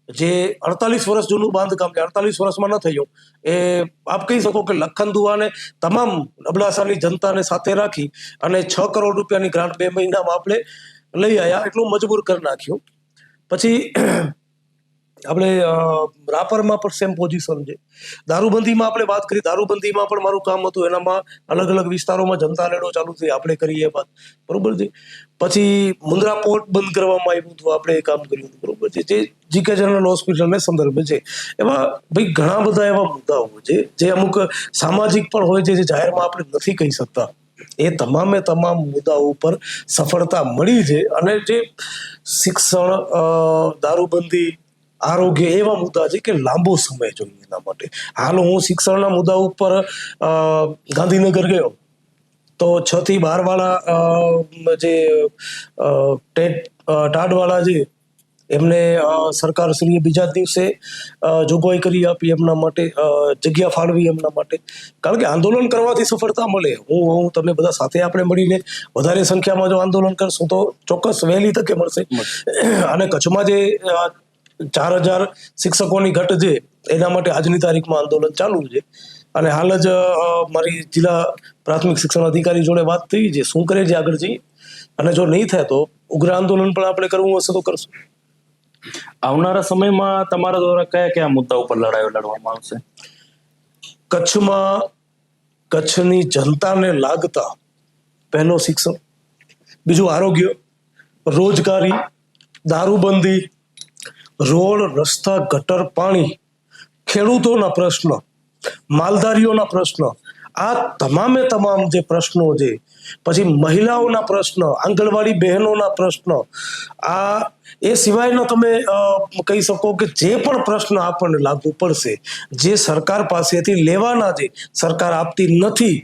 જે 48 વર્ષ જૂનું બાંધકામ કે 48 વર્ષમાં ન થયું, એ આપ કહી શકો કે લખન દુવાને તમામ અબડાસાની જનતાને સાથે રાખી અને 6 કરોડ રૂપિયાની ગ્રાન્ટ 2 મહિનામાં આપણે લઈ આવ્યા. એટલું મજબૂર કરી નાખ્યું. પછી આપણે રાપરમાં પણ સેમ પોઝિશન છે. દારૂબંધીમાં આપણે વાત કરી, દારૂબંધીમાં પણ મારું કામ હતું. એનામાં અલગ અલગ વિસ્તારોમાં જનતા લડો ચાલુ થઈ, આપણે કરીએ વાત, બરોબર છે. પછી મુન્દ્રા પોર્ટ બંધ કરવામાં આવ્યું હતું, આપણે એ કામ કર્યું હતું, બરોબર છે. જે જીકે જનરલ હોસ્પિટલને સંદર્ભે છે. એમાં ભાઈ ઘણા બધા એવા મુદ્દાઓ છે જે અમુક સામાજિક પણ હોય છે, જે જાહેરમાં આપણે નથી કહી શકતા. એ તમામે તમામ મુદ્દાઓ ઉપર સફળતા મળી છે. અને જે શિક્ષણ, દારૂબંધી, આરોગ્ય એવા મુદ્દા છે કે લાંબો સમય જોઈએ એના માટે. હાલ હું શિક્ષણના મુદ્દા ઉપર ગાંધીનગર ગયો તો 6 થી 12 વાળા જે ટાઢવાળા છે એમને સરકારશ્રીએ બીજા દિવસે જોગવાઈ કરી આપી એમના માટે, જગ્યા ફાળવી એમના માટે. કારણ કે આંદોલન કરવાથી સફળતા મળે. હું તમે બધા સાથે આપણે મળીને વધારે સંખ્યામાં જો આંદોલન કરશું તો ચોક્કસ વહેલી તકે મળશે. અને કચ્છમાં જે 4000 શિક્ષકોની ઘટ છે એના માટે આજની તારીખમાં આંદોલન ચાલુ છે. અને હાલ જ મારી જિલ્લા પ્રાથમિક શિક્ષણ અધિકારી જોડે વાત થઈ છે, શું કરે છે આગળ જઈએ. અને જો નહીં થાય તો ઉગ્ર આંદોલન પણ આપણે કરવું હશે તો કરશું. આવનારા સમયમાં તમારા દ્વારા કયા કયા મુદ્દા ઉપર લડાઈઓ લડવામાં આવશે? કચ્છમાં કચ્છની જનતાને લાગતા પહેલો શિક્ષણ, બીજું આરોગ્ય, રોજગારી, દારૂબંધી, રોડ, રસ્તા, ગટર, પાણી, ખેડૂતોના પ્રશ્ન, માલધારીઓના પ્રશ્ન, આ તમામે તમામ જે પ્રશ્નો છે. પછી મહિલાઓના પ્રશ્ન, આંગણવાડી બહેનોના પ્રશ્ન, આ એ સિવાયનો તમે કહી શકો કે જે પણ પ્રશ્ન આપણને લાગુ પડશે, જે સરકાર પાસેથી લેવાના છે, સરકાર આપતી નથી,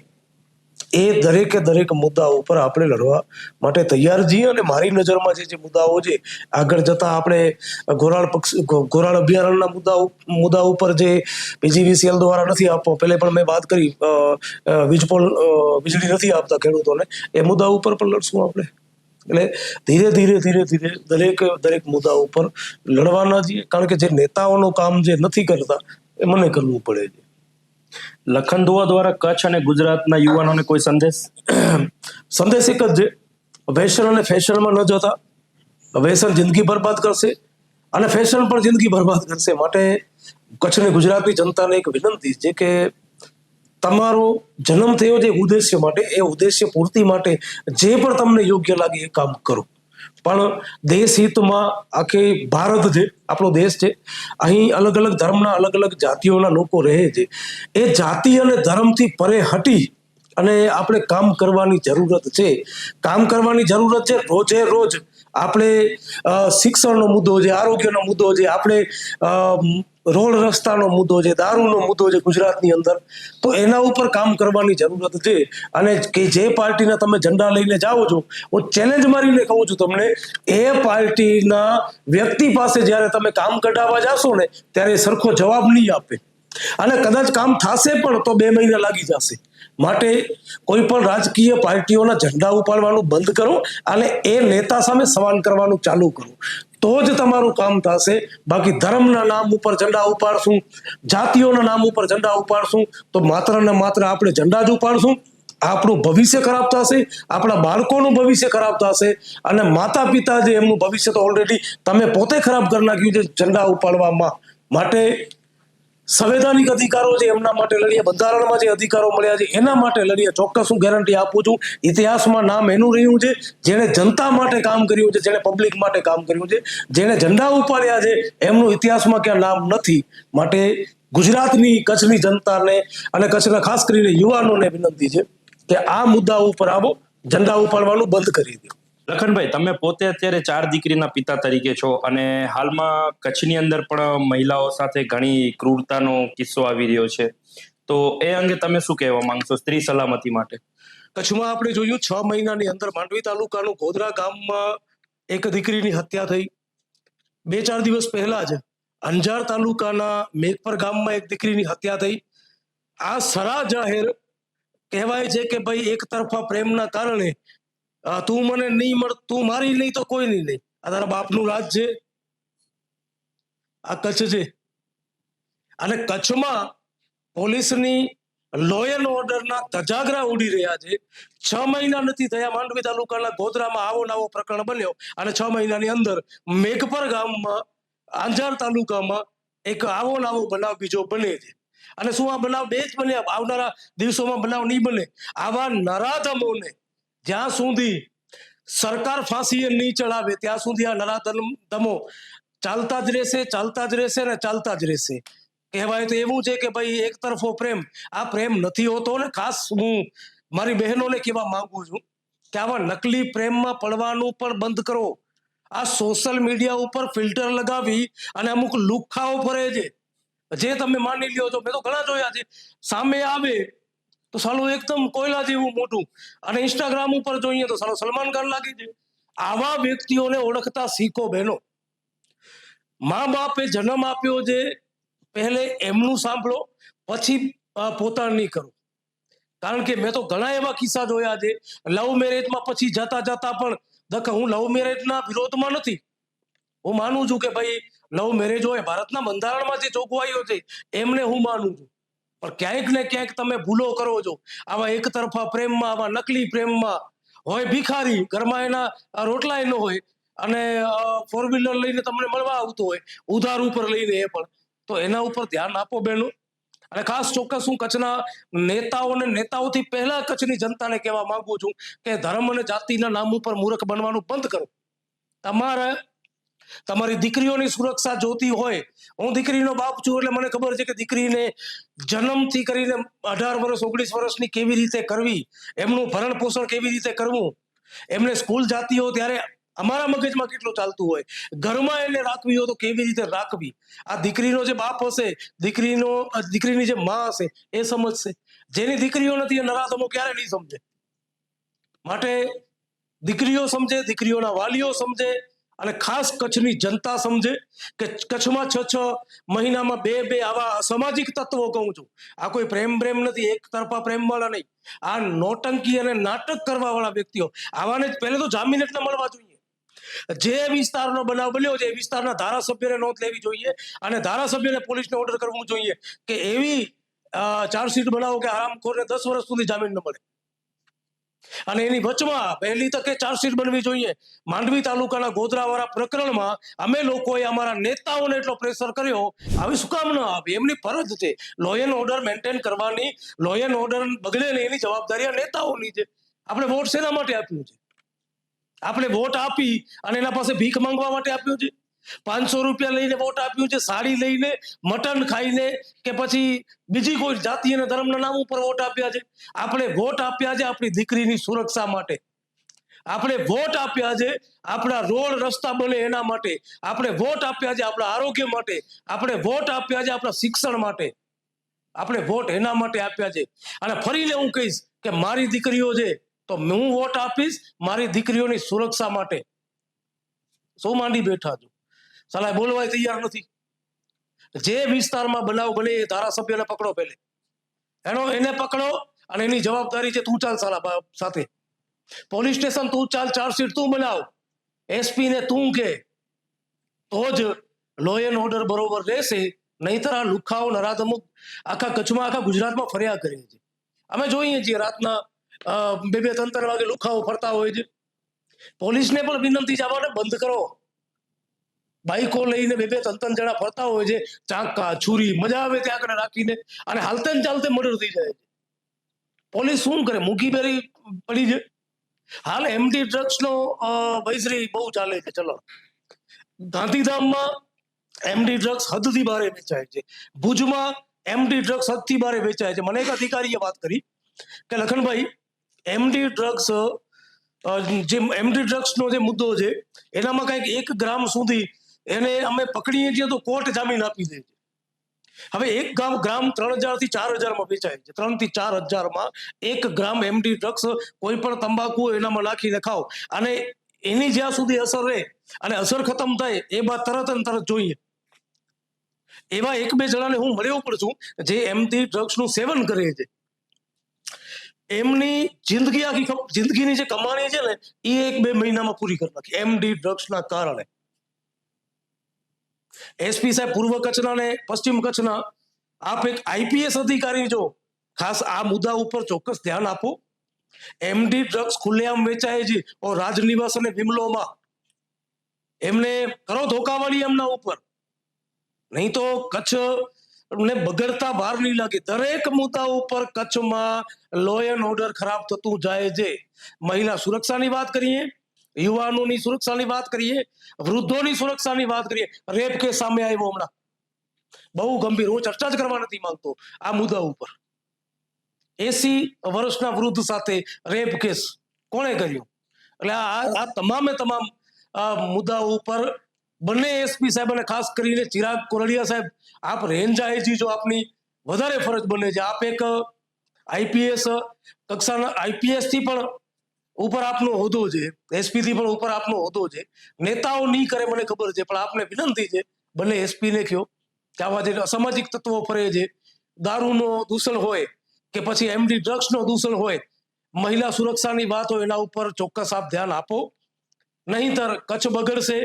એ દરેક મુદ્દા ઉપર આપણે લડવા માટે તૈયાર છીએ. અને મારી નજરમાં જે મુદ્દાઓ છે આગળ જતા આપણે ઘોરાડ અભયારણ્યના મુદ્દા ઉપર જે પીજીવીસીએલ દ્વારા નથી આપવો, પહેલે પણ મેં વાત કરી, વીજળી નથી આપતા ખેડૂતોને, એ મુદ્દા ઉપર પણ લડશું આપણે. એટલે ધીરે દરેક મુદ્દા ઉપર લડવાના છીએ, કારણ કે જે નેતાઓનું કામ જે નથી કરતા એ મને કરવું પડે છે. લખનદુઆ દ્વારા કચ્છ અને ગુજરાતના યુવાનોને કોઈ સંદેશ એક જ છે, વેસન અને ફેશનમાં ન જતા. વેસન જિંદગી બરબાદ કરશે અને ફેશન પણ જિંદગી બરબાદ કરશે. માટે કચ્છ અને ગુજરાતની જનતાને એક વિનંતી છે કે તમારો જન્મ થયો છે ઉદ્દેશ્ય માટે, એ ઉદ્દેશ્ય પૂર્તિ માટે જે પણ તમને યોગ્ય લાગે એ કામ કરો. પણ દેશ હિતમાં, આખી ભારત છે, આપણો દેશ છે, અહીં અલગ અલગ ધર્મના, અલગ અલગ જાતિઓના લોકો રહે છે. એ જાતિ અને ધર્મથી પરે હટી અને આપણે કામ કરવાની જરૂરત છે. કામ કરવાની જરૂરત છે. રોજે રોજ આપણે શિક્ષણનો મુદ્દો છે, આરોગ્યનો મુદ્દો છે, આપણે રોડ રસ્તાનો મુદ્દો છે, દારૂનો મુદ્દો છે ગુજરાતની અંદર, તો એના ઉપર કામ કરવાની જરૂરત છે. અને કે જે પાર્ટીના તમે ઝંડા લઈને જાઓ છો, હું ચેલેન્જ મારીને કહું છું તમને, એ પાર્ટીના વ્યક્તિ પાસે જ્યારે તમે કામ કઢાવવા જાશો ને, ત્યારે સરખો જવાબ નહીં આપે. અને કદાચ કામ થશે પણ તો 2 મહિના લાગી જશે. માટે કોઈ પણ રાજકીય પાર્ટીઓના ઝંડા ઉપાડવાનું બંધ કરો અને એ નેતા સામે સવાલ કરવાનું ચાલુ કરો, તો જ તમારું કામ થશે. બાકી ધર્મના નામ ઉપર ઝંડા ઉપાડશું, જાતિઓના નામ ઉપર ઝંડા ઉપાડશું, તો માત્ર ને માત્ર આપણે ઝંડા જ ઉપાડશું. આપણું ભવિષ્ય ખરાબ થશે, આપણા બાળકોનું ભવિષ્ય ખરાબ થશે, અને માતા પિતા જે એમનું ભવિષ્ય તો ઓલરેડી તમે પોતે ખરાબ કરી નાખ્યું છે ઝંડા ઉપાડવામાં. માટે સંવૈધાનિક અધિકારો છે એમના માટે લડીએ, બંધારણમાં જે અધિકારો મળ્યા છે એના માટે લડીએ. ચોક્કસ હું ગેરંટી આપું છું, ઇતિહાસમાં નામ એનું રહ્યું છે જેણે જનતા માટે કામ કર્યું છે, જેણે પબ્લિક માટે કામ કર્યું છે. જેણે ઝંડા ઉપાડ્યા છે એમનું ઇતિહાસમાં ક્યાં નામ નથી. માટે ગુજરાતની, કચ્છની જનતાને અને કચ્છના ખાસ કરીને યુવાનોને વિનંતી છે કે આ મુદ્દા ઉપર આવો, ઝંડા ઉપાડવાનું બંધ કરી દો. લખનભાઈ, તમે પોતે અત્યારે 4 દીકરીના પિતા તરીકે છો, અને હાલમાં કચ્છની અંદર પણ મહિલાઓ સાથે ઘણી ક્રૂરતાનો કિસ્સો આવી રહ્યો છે, તો એ અંગે તમે શું કહેવા માંગશો સ્ત્રી સલામતી માટે? કચ્છમાં આપણે જોયું 6 મહિનાની અંદર માંડવી તાલુકાનું ગોધરા ગામમાં એક દીકરીની હત્યા થઈ. 2-4 દિવસ પહેલા જ અંજાર તાલુકાના મેઘપર ગામમાં એક દીકરીની હત્યા થઈ. આ સરા જાહેર કહેવાય છે કે ભાઈ એક તરફા પ્રેમના કારણે તું મને નહીં મળ, તું મારી નહીં તો કોઈ નહીં. આ તારા બાપનું રાજ છે, આ કચ્છ છે. અને કચ્છમાં પોલીસની લો એન્ડ ઓર્ડરના ધજાગરા ઉડી રહ્યા છે. 6 મહિના નથી થયા, માંડવી તાલુકાના ગોધરામાં આવો નવો પ્રકરણ બન્યો, અને 6 મહિનાની અંદર મેઘપર ગામમાં, અંજાર તાલુકામાં એક આવો નવો બનાવ બીજો બને છે. અને શું આ બનાવ 2 જ બન્યા? આવનારા દિવસોમાં બનાવ નહીં બને. આવા નરાધમોને જ્યાં સુધી સરકાર ફાંસીએ નહીં ચડાવે ત્યાં સુધી આ નરાધમો ચાલતા જ રહેશે ને ચાલતા જ રહેશે. કહેવાય તો એવું છે કે ભાઈ એક તરફો પ્રેમ, આ પ્રેમ નથી હોતો. ને ખાસ હું મારી બહેનોને કહેવા માંગુ છું કે આવા નકલી પ્રેમમાં પડવાનું પણ બંધ કરો. આ સોશિયલ મીડિયા ઉપર ફિલ્ટર લગાવી અને અમુક લુખ્ખાઓ ફરે છે, જે તમે માની લ્યો છો, મેં તો ઘણા જોયા છે, સામે આવે તો સાલું એકદમ કોયલા જેવું મોટું, અને ઇન્સ્ટાગ્રામ ઉપર જોઈએ તો સાલો સલમાન ખાન લાગે છે. આવા વ્યક્તિઓને ઓળખતા શીખો બહેનો. મા બાપે જન્મ આપ્યો છે, પહેલે એમનું સાંભળો, પછી પોતાની કરો. કારણ કે મેં તો ઘણા એવા કિસ્સા જોયા છે, લવ મેરેજમાં પછી જતા પણ હું લવ મેરેજના વિરોધમાં નથી. હું માનું છું કે ભાઈ લવ મેરેજ હોય, ભારતના બંધારણમાં જે જોગવાઈઓ છે એમને હું માનું છું, પણ ક્યાંક ને ક્યાંક તમે ભૂલો કરો છો. આવા એક તરફા પ્રેમમાં, આવા નકલી પ્રેમમાં, હોય ભિખારી, ઘરમાં એના રોટલાય ન હોય, અને 4 વ્હીલર લઈને તમને મળવા આવતો હોય, ઉધાર ઉપર લઈને, એ પણ, તો એના ઉપર ધ્યાન આપો બહેનો. અને ખાસ ચોક્કસ હું કચ્છના નેતાઓથી પહેલા કચ્છની જનતાને કહેવા માંગુ છું કે ધર્મ અને જાતિના નામ ઉપર મૂર્ખ બનવાનું બંધ કરો. તમારી દીકરીઓની સુરક્ષા જોતી હોય, હું દીકરીનો બાપ છું એટલે મને ખબર છે કે દીકરીને જન્મથી કરીને 18 વર્ષ 19 વર્ષની કેવી રીતે કરવી, એમનું ભરણ પોષણ કેવી રીતે કરવું, એમને સ્કૂલ જાતી હોય ત્યારે અમારા મગજમાં કેટલું ચાલતું હોય, ઘરમાં એને રાખવી હોય તો કેવી રીતે રાખવી, આ દીકરીનો જે બાપ હશે, દીકરીની જે માં હશે એ સમજશે. જેની દીકરીઓ નથી એ નરાધમો ક્યારે નહીં સમજે. માટે દીકરીઓ સમજે, દીકરીઓના વાલીઓ સમજે, અને ખાસ કચ્છની જનતા સમજે કે કચ્છમાં 6 મહિનામાં બે આવા અસામાજિક તત્વો, કહું છું, આ કોઈ પ્રેમ નથી, એક તરફા પ્રેમ વાળા નહીં, આ નોટંકી અને નાટક કરવા વાળા વ્યક્તિઓ, આવાને પહેલે તો જામીન એટલે મળવા જોઈએ. જે વિસ્તારનો બનાવ બન્યો છે એ વિસ્તારના ધારાસભ્યને નોંધ લેવી જોઈએ, અને ધારાસભ્યને પોલીસને ઓર્ડર કરવું જોઈએ કે એવી ચાર્જશીટ બનાવો કે હરામખોરને 10 વર્ષ સુધી જામીન ન મળે. અને એની વચમાં પહેલી તકે ચાર્જશીટ બનવી જોઈએ. માંડવી તાલુકાના ગોધરાવાળા પ્રકરણમાં અમે લોકોએ અમારા નેતાઓને એટલો પ્રેશર કર્યો, આવી શું કામ ન આવી? એમની ફરજ છે લો એન્ડ ઓર્ડર મેન્ટેન કરવાની, લો એન્ડ ઓર્ડર બગડે ને એની જવાબદારી આ નેતાઓની છે. આપણે વોટ શેના માટે આપ્યું છે? આપણે વોટ આપી અને એના પાસે ભીખ માંગવા માટે આપ્યું છે? 500 રૂપિયા લઈને વોટ આપ્યું છે? સાડી લઈને, મટન ખાઈને, કે પછી બીજી કોઈ જાતિ અને ધર્મના નામ ઉપર વોટ આપ્યા છે? આપણે વોટ આપ્યા છે આપણી દીકરીની સુરક્ષા માટે. આપણે વોટ આપ્યા છે આપણા રોડ રસ્તા બને એના માટે. આપણે વોટ આપ્યા છે આપણા આરોગ્ય માટે. આપણે વોટ આપ્યા છે આપણા શિક્ષણ માટે. આપણે વોટ એના માટે આપ્યા છે. અને ફરીને હું કહીશ કે મારી દીકરીઓ છે તો હું વોટ આપીશ મારી દીકરીઓની સુરક્ષા માટે. શું માંડી બેઠા છો? સલાહ બોલવા તૈયાર નથી. જે વિસ્તારમાં બનાવ બને એ ધારાસભ્યને પકડો, પહેલે એને પકડો, અને એની જવાબદારી છે તું ચાલ સાલા સાથે પોલીસ સ્ટેશન, તું ચાલ, ચાર્જશીટ તું બનાવ, એસપી ને તું કે, તો જ લો એન્ડ ઓર્ડર બરોબર રહેશે. નહીતર આ લુખાઓ નરાધમો આખા કચ્છમાં, આખા ગુજરાતમાં ફર્યા કરે છે. અમે જોઈએ છીએ રાતના 2-3 વાગે લુખાઓ ફરતા હોય છે. પોલીસને પણ વિનંતી છે આને બંધ કરો. બાઈકો લઈને 2-3 જણા ફરતા હોય છે, ચાકા છુરી મજા આવે ત્યાં આગળ રાખીને, અને હાલતે ને ચાલતે મર્ડર થઈ જાય છે. પોલીસ શું કરે? મૂકી બેરી પડી છે. હાલ એમડી ડ્રગ્સ નો વૈશ્રી બહુ ચાલે છે. ચલો, ગાંધીધામમાં એમડી ડ્રગ્સ હદથી બારે વેચાય છે. ભુજમાં એમડી ડ્રગ્સ હદથી બારે વેચાય છે. મને એક અધિકારીએ વાત કરી કે લખનભાઈ, એમડી ડ્રગ્સ જે એમડી ડ્રગ્સનો જે મુદ્દો છે એનામાં કંઈક 1 ગ્રામ સુધી એને અમે પકડીએ છીએ તો કોર્ટ જામીન આપી દે છે. હવે 1 ગ્રામ 3000 થી 4000 માં વેચાય છે. 3 થી 4000 માં 1 ગ્રામ એમડી ડ્રગ્સ કોઈ પણ તંબાકુ એનામાં નાખીને ખાઓ, અને એની જ્યાં સુધી અસર રહે અને અસર ખતમ થાય એ બાદ તરત જોઈએ. એવા 1-2 જણાને હું મળ્યો પણ છું જે એમડી ડ્રગ્સનું સેવન કરે છે. એમની જિંદગીની જે કમાણી છે ને એ 1-2 મહિનામાં પૂરી કરી નાખી એમડી ડ્રગ્સના કારણે. એસપી સાહેબ પૂર્વ કચ્છના ને પશ્ચિમ કચ્છના, આપ એક આઈપીએસ અધિકારી છો, ખાસ આ મુદ્દા ઉપર ચોક્કસ ધ્યાન આપો. એમડી ડ્રગ્સ ખુલ્લેઆમ વેચાય છે રાજનિવાસ અને વિમલોમાં. એમને કરો ધોકાવાળી એમના ઉપર, નહીં તો કચ્છ ને બગડતા વાર નહીં લાગે. દરેક મુદ્દા ઉપર કચ્છમાં લો એન્ડ ઓર્ડર ખરાબ થતું જાય છે. મહિલા સુરક્ષાની વાત કરીએ, યુવાનોની સુરક્ષાની વાત કરીએ, વૃદ્ધોની સુરક્ષાની વાત કરીએ. રેપ કેસ સામે આવ્યો હમણાં, બહુ ગંભીર. હું ચર્ચા જ કરવા નથી માંગતો આ મુદ્દા ઉપર. 80 વર્ષના વૃદ્ધ સાથે રેપ કેસ કોણે કર્યો? એટલે આ તમામ મુદ્દાઓ ઉપર બંને એસપી સાહેબ અને ખાસ કરીને ચિરાગ કોરડિયા સાહેબ, આપ રેન્જ આઈજી જો આપની વધારે ફરજ બને છે. આપ એક આઈપીએસ કક્ષાના, આઈપીએસ થી પણ ઉપર આપનો હોદ્દો છે, એસપી થી પણ ઉપર આપનો હોદ્દો છે. નેતાઓ નહીં કરે મને ખબર છે, પણ આપને વિનંતી છે બંને એસપી ને કહો કે આવા જે અસામાજિક તત્વો ફરે છે, દારૂનો દૂષણ હોય કે પછી એમડી ડ્રગ્સનો દૂષણ હોય, મહિલા સુરક્ષાની વાત હોય, એના ઉપર ચોક્કસ આપ ધ્યાન આપો. નહીંતર કચ્છ બગડશે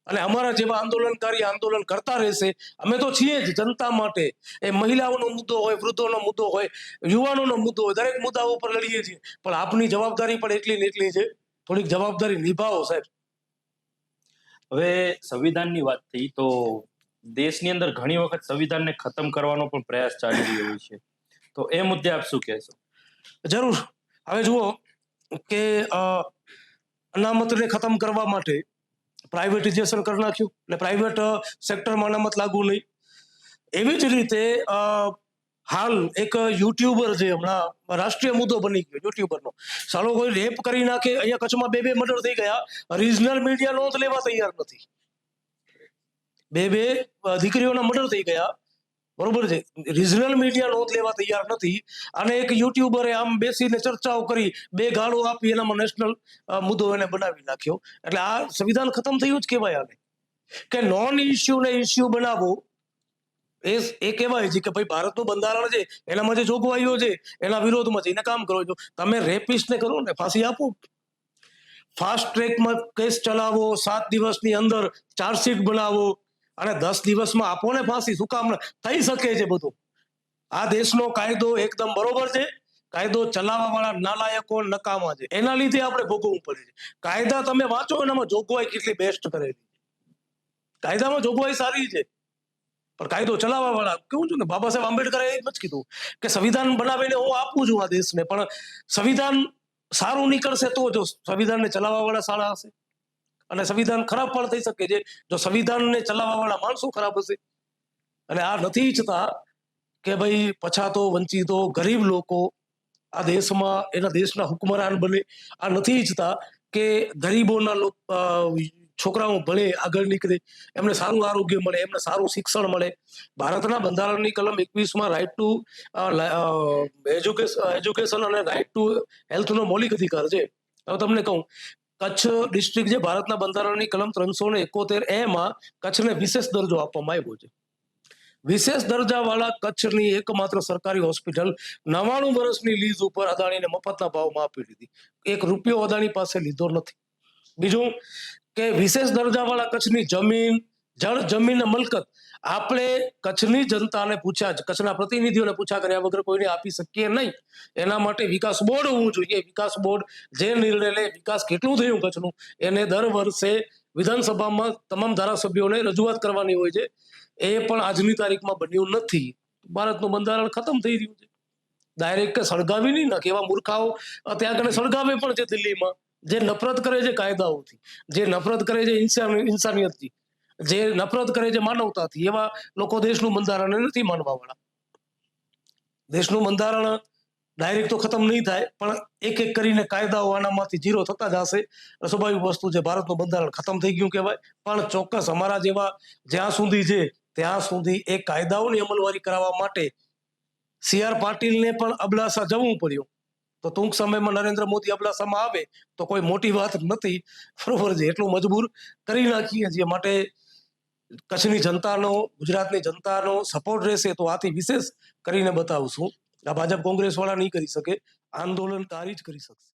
અને અમારા જેવા આંદોલનકારી આંદોલન કરતા રહેશે. અમે તો છીએ જ જનતા માટે. એ મહિલાઓનો મુદ્દો હોય, વૃદ્ધોનો મુદ્દો હોય, યુવાનોનો મુદ્દો હોય, દરેક મુદ્દાઓ ઉપર લડીએ છીએ. પણ આપની જવાબદારી પણ એટલી ને એટલી છે. થોડીક જવાબદારી નિભાવો સાહેબ. હવે સંવિધાનની વાત થઈ તો દેશની અંદર ઘણી વખત સંવિધાનને ખતમ કરવાનો પણ પ્રયાસ ચાલી રહ્યો છે, તો એ મુદ્દે આપ શું કહેશો? જરૂર. હવે જુઓ કે અનામતને ખતમ કરવા માટે પ્રાઇવેટાઇઝેશન કરી નાખ્યું, એટલે પ્રાઇવેટ સેક્ટરમાં અનામત લાગુ નહીં. એવી જ રીતે હાલ એક યુટ્યુબર છે હમણાં રાષ્ટ્રીય મુદ્દો બની ગયો યુટ્યુબરનો, સાલો કોઈ રેપ કરી નાખે. અહીંયા કચ્છમાં 2 મર્ડર થઈ ગયા, રિજનલ મીડિયા નોંધ લેવા તૈયાર નથી. 2 દીકરીઓના મર્ડર થઈ ગયા, બરોબર છે, રિજનલ મીડિયા નોંધ લેવા તૈયાર નથી. અને એક યુટ્યુબરે આમ બેસીને ચર્ચાઓ કરી, 2 ગાળો આપી, એનામાં નેશનલ મુદ્દો એને બનાવી નાખ્યો. એટલે આ સંવિધાન ખતમ થયું જ કહેવાય આને, કે નોન ઇસ્યુ ને ઇસ્યુ બનાવવો. એ કહેવાય છે કે ભાઈ ભારતનું બંધારણ છે, એનામાં જે જોગવાઈઓ છે એના વિરોધમાં જઈને કામ કરો છો. તમે રેપિસ્ટને કરો ને ફાંસી આપો, ફાસ્ટ ટ્રેકમાં કેસ ચલાવો, 7 દિવસની અંદર ચાર્જશીટ બનાવો અને 10 દિવસમાં આપો ને ફાંસી. શું કામ થઈ શકે છે બધું? આ દેશનો કાયદો એકદમ બરોબર છે, કાયદો ચલાવવા વાળા નાલાયકો નકામા છે, એના લીધે આપણે ભોગવવું પડે છે. કાયદા તમે વાંચો, એનામાં જોગવાઈ કેટલી બેસ્ટ કરેલી, કાયદામાં જોગવાઈ સારી છે, પણ કાયદો ચલાવવા વાળા કેવું છું ને, બાબા સાહેબ આંબેડકરે એ જ કીધું કે સંવિધાન બનાવીને હું આપું છું આ દેશને, પણ સંવિધાન સારું નીકળશે તો, જો સંવિધાનને ચલાવવા વાળા સારા હશે. અને સંવિધાન ખરાબ પણ થઈ શકે છે જો સંવિધાનને ચલાવવા વાળા માણસો ખરાબ હશે. અને આ નથી ઈચ્છતા કે ભાઈ પછાતો, વંચિતો, ગરીબ લોકો આ દેશમાં એના દેશના હુકમરાન બને. આ નથી ઈચ્છતા કે ગરીબોના છોકરાઓ ભણે, આગળ નીકળે, એમને સારું આરોગ્ય મળે, એમને સારું શિક્ષણ મળે. ભારતના બંધારણની કલમ 21માં રાઇટ ટુ એજ્યુકેશન અને રાઇટ ટુ હેલ્થનો મૌલિક અધિકાર છે. હવે તમને કહું, કચ્છ ડિસ્ટ્રિક્ટ જે ભારતના બંધારણની કલમ 371A માં કચ્છને વિશેષ દરજ્જો આપવામાં આવ્યો છે. વિશેષ દરજ્જાવાળા કચ્છની એકમાત્ર સરકારી હોસ્પિટલ 99 વર્ષની લીઝ ઉપર અદાણીને મફતના ભાવમાં આપી દીધી. 1 રૂપિયો અદાણી પાસે લીધો નથી. બીજું કે વિશેષ દરજ્જાવાળા કચ્છની જમીન, જળ જમીન મલકત આપણે કચ્છની જનતાને પૂછ્યા, કચ્છના પ્રતિનિધિઓને પૂછ્યા કર્યા વગર કોઈને આપી શકીએ નહીં. એના માટે વિકાસ બોર્ડ હોવું જોઈએ. વિકાસ બોર્ડ જે નિર્ણય લે, વિકાસ કેટલું થયું કચ્છનું, એને દર વર્ષે વિધાનસભામાં તમામ ધારાસભ્યોને રજૂઆત કરવાની હોય છે. એ પણ આજની તારીખમાં બન્યું નથી. ભારતનું બંધારણ ખતમ થઈ રહ્યું છે. ડાયરેક્ટ સળગાવી નહીં નાખે, એવા મૂર્ખાઓ ત્યાં આગળ સળગાવે પણ છે દિલ્હીમાં, જે નફરત કરે છે કાયદાઓથી, જે નફરત કરે છે ઇન્સાનિયતથી, જે નફરત કરે છે માનવતાથી. એવા લોકો દેશનું બંધારણ નથી માનવા વાળા. દેશનું બંધારણ ડાયરેક્ટ તો ખતમ નહીં થાય, પણ એક એક કરીને કાયદાઓ આનામાંથી ઝીરો થતા જશે. સ્વાભાવિક વસ્તુ છે, ભારતનું બંધારણ ખતમ થઈ ગયું કહેવાય. પણ ચોક્કસ અમારા જેવા જ્યાં સુધી છે ત્યાં સુધી એ કાયદાઓની અમલવારી કરાવવા માટે CR પાટીલને પણ અબડાસા જવું પડ્યું. તો ટૂંક સમયમાં નરેન્દ્ર મોદી અબડાસામાં આવે તો કોઈ મોટી વાત નથી, બરોબર છે. એટલું મજબૂર કરી નાખીએ છીએ. માટે કચ્છની જનતાનો, ગુજરાતની જનતાનો સપોર્ટ રહેશે તો આથી વિશેષ કરીને બતાવશું. આ ભાજપ કોંગ્રેસ વાળા નહીં કરી શકે, આંદોલન તારી જ કરી શકશે.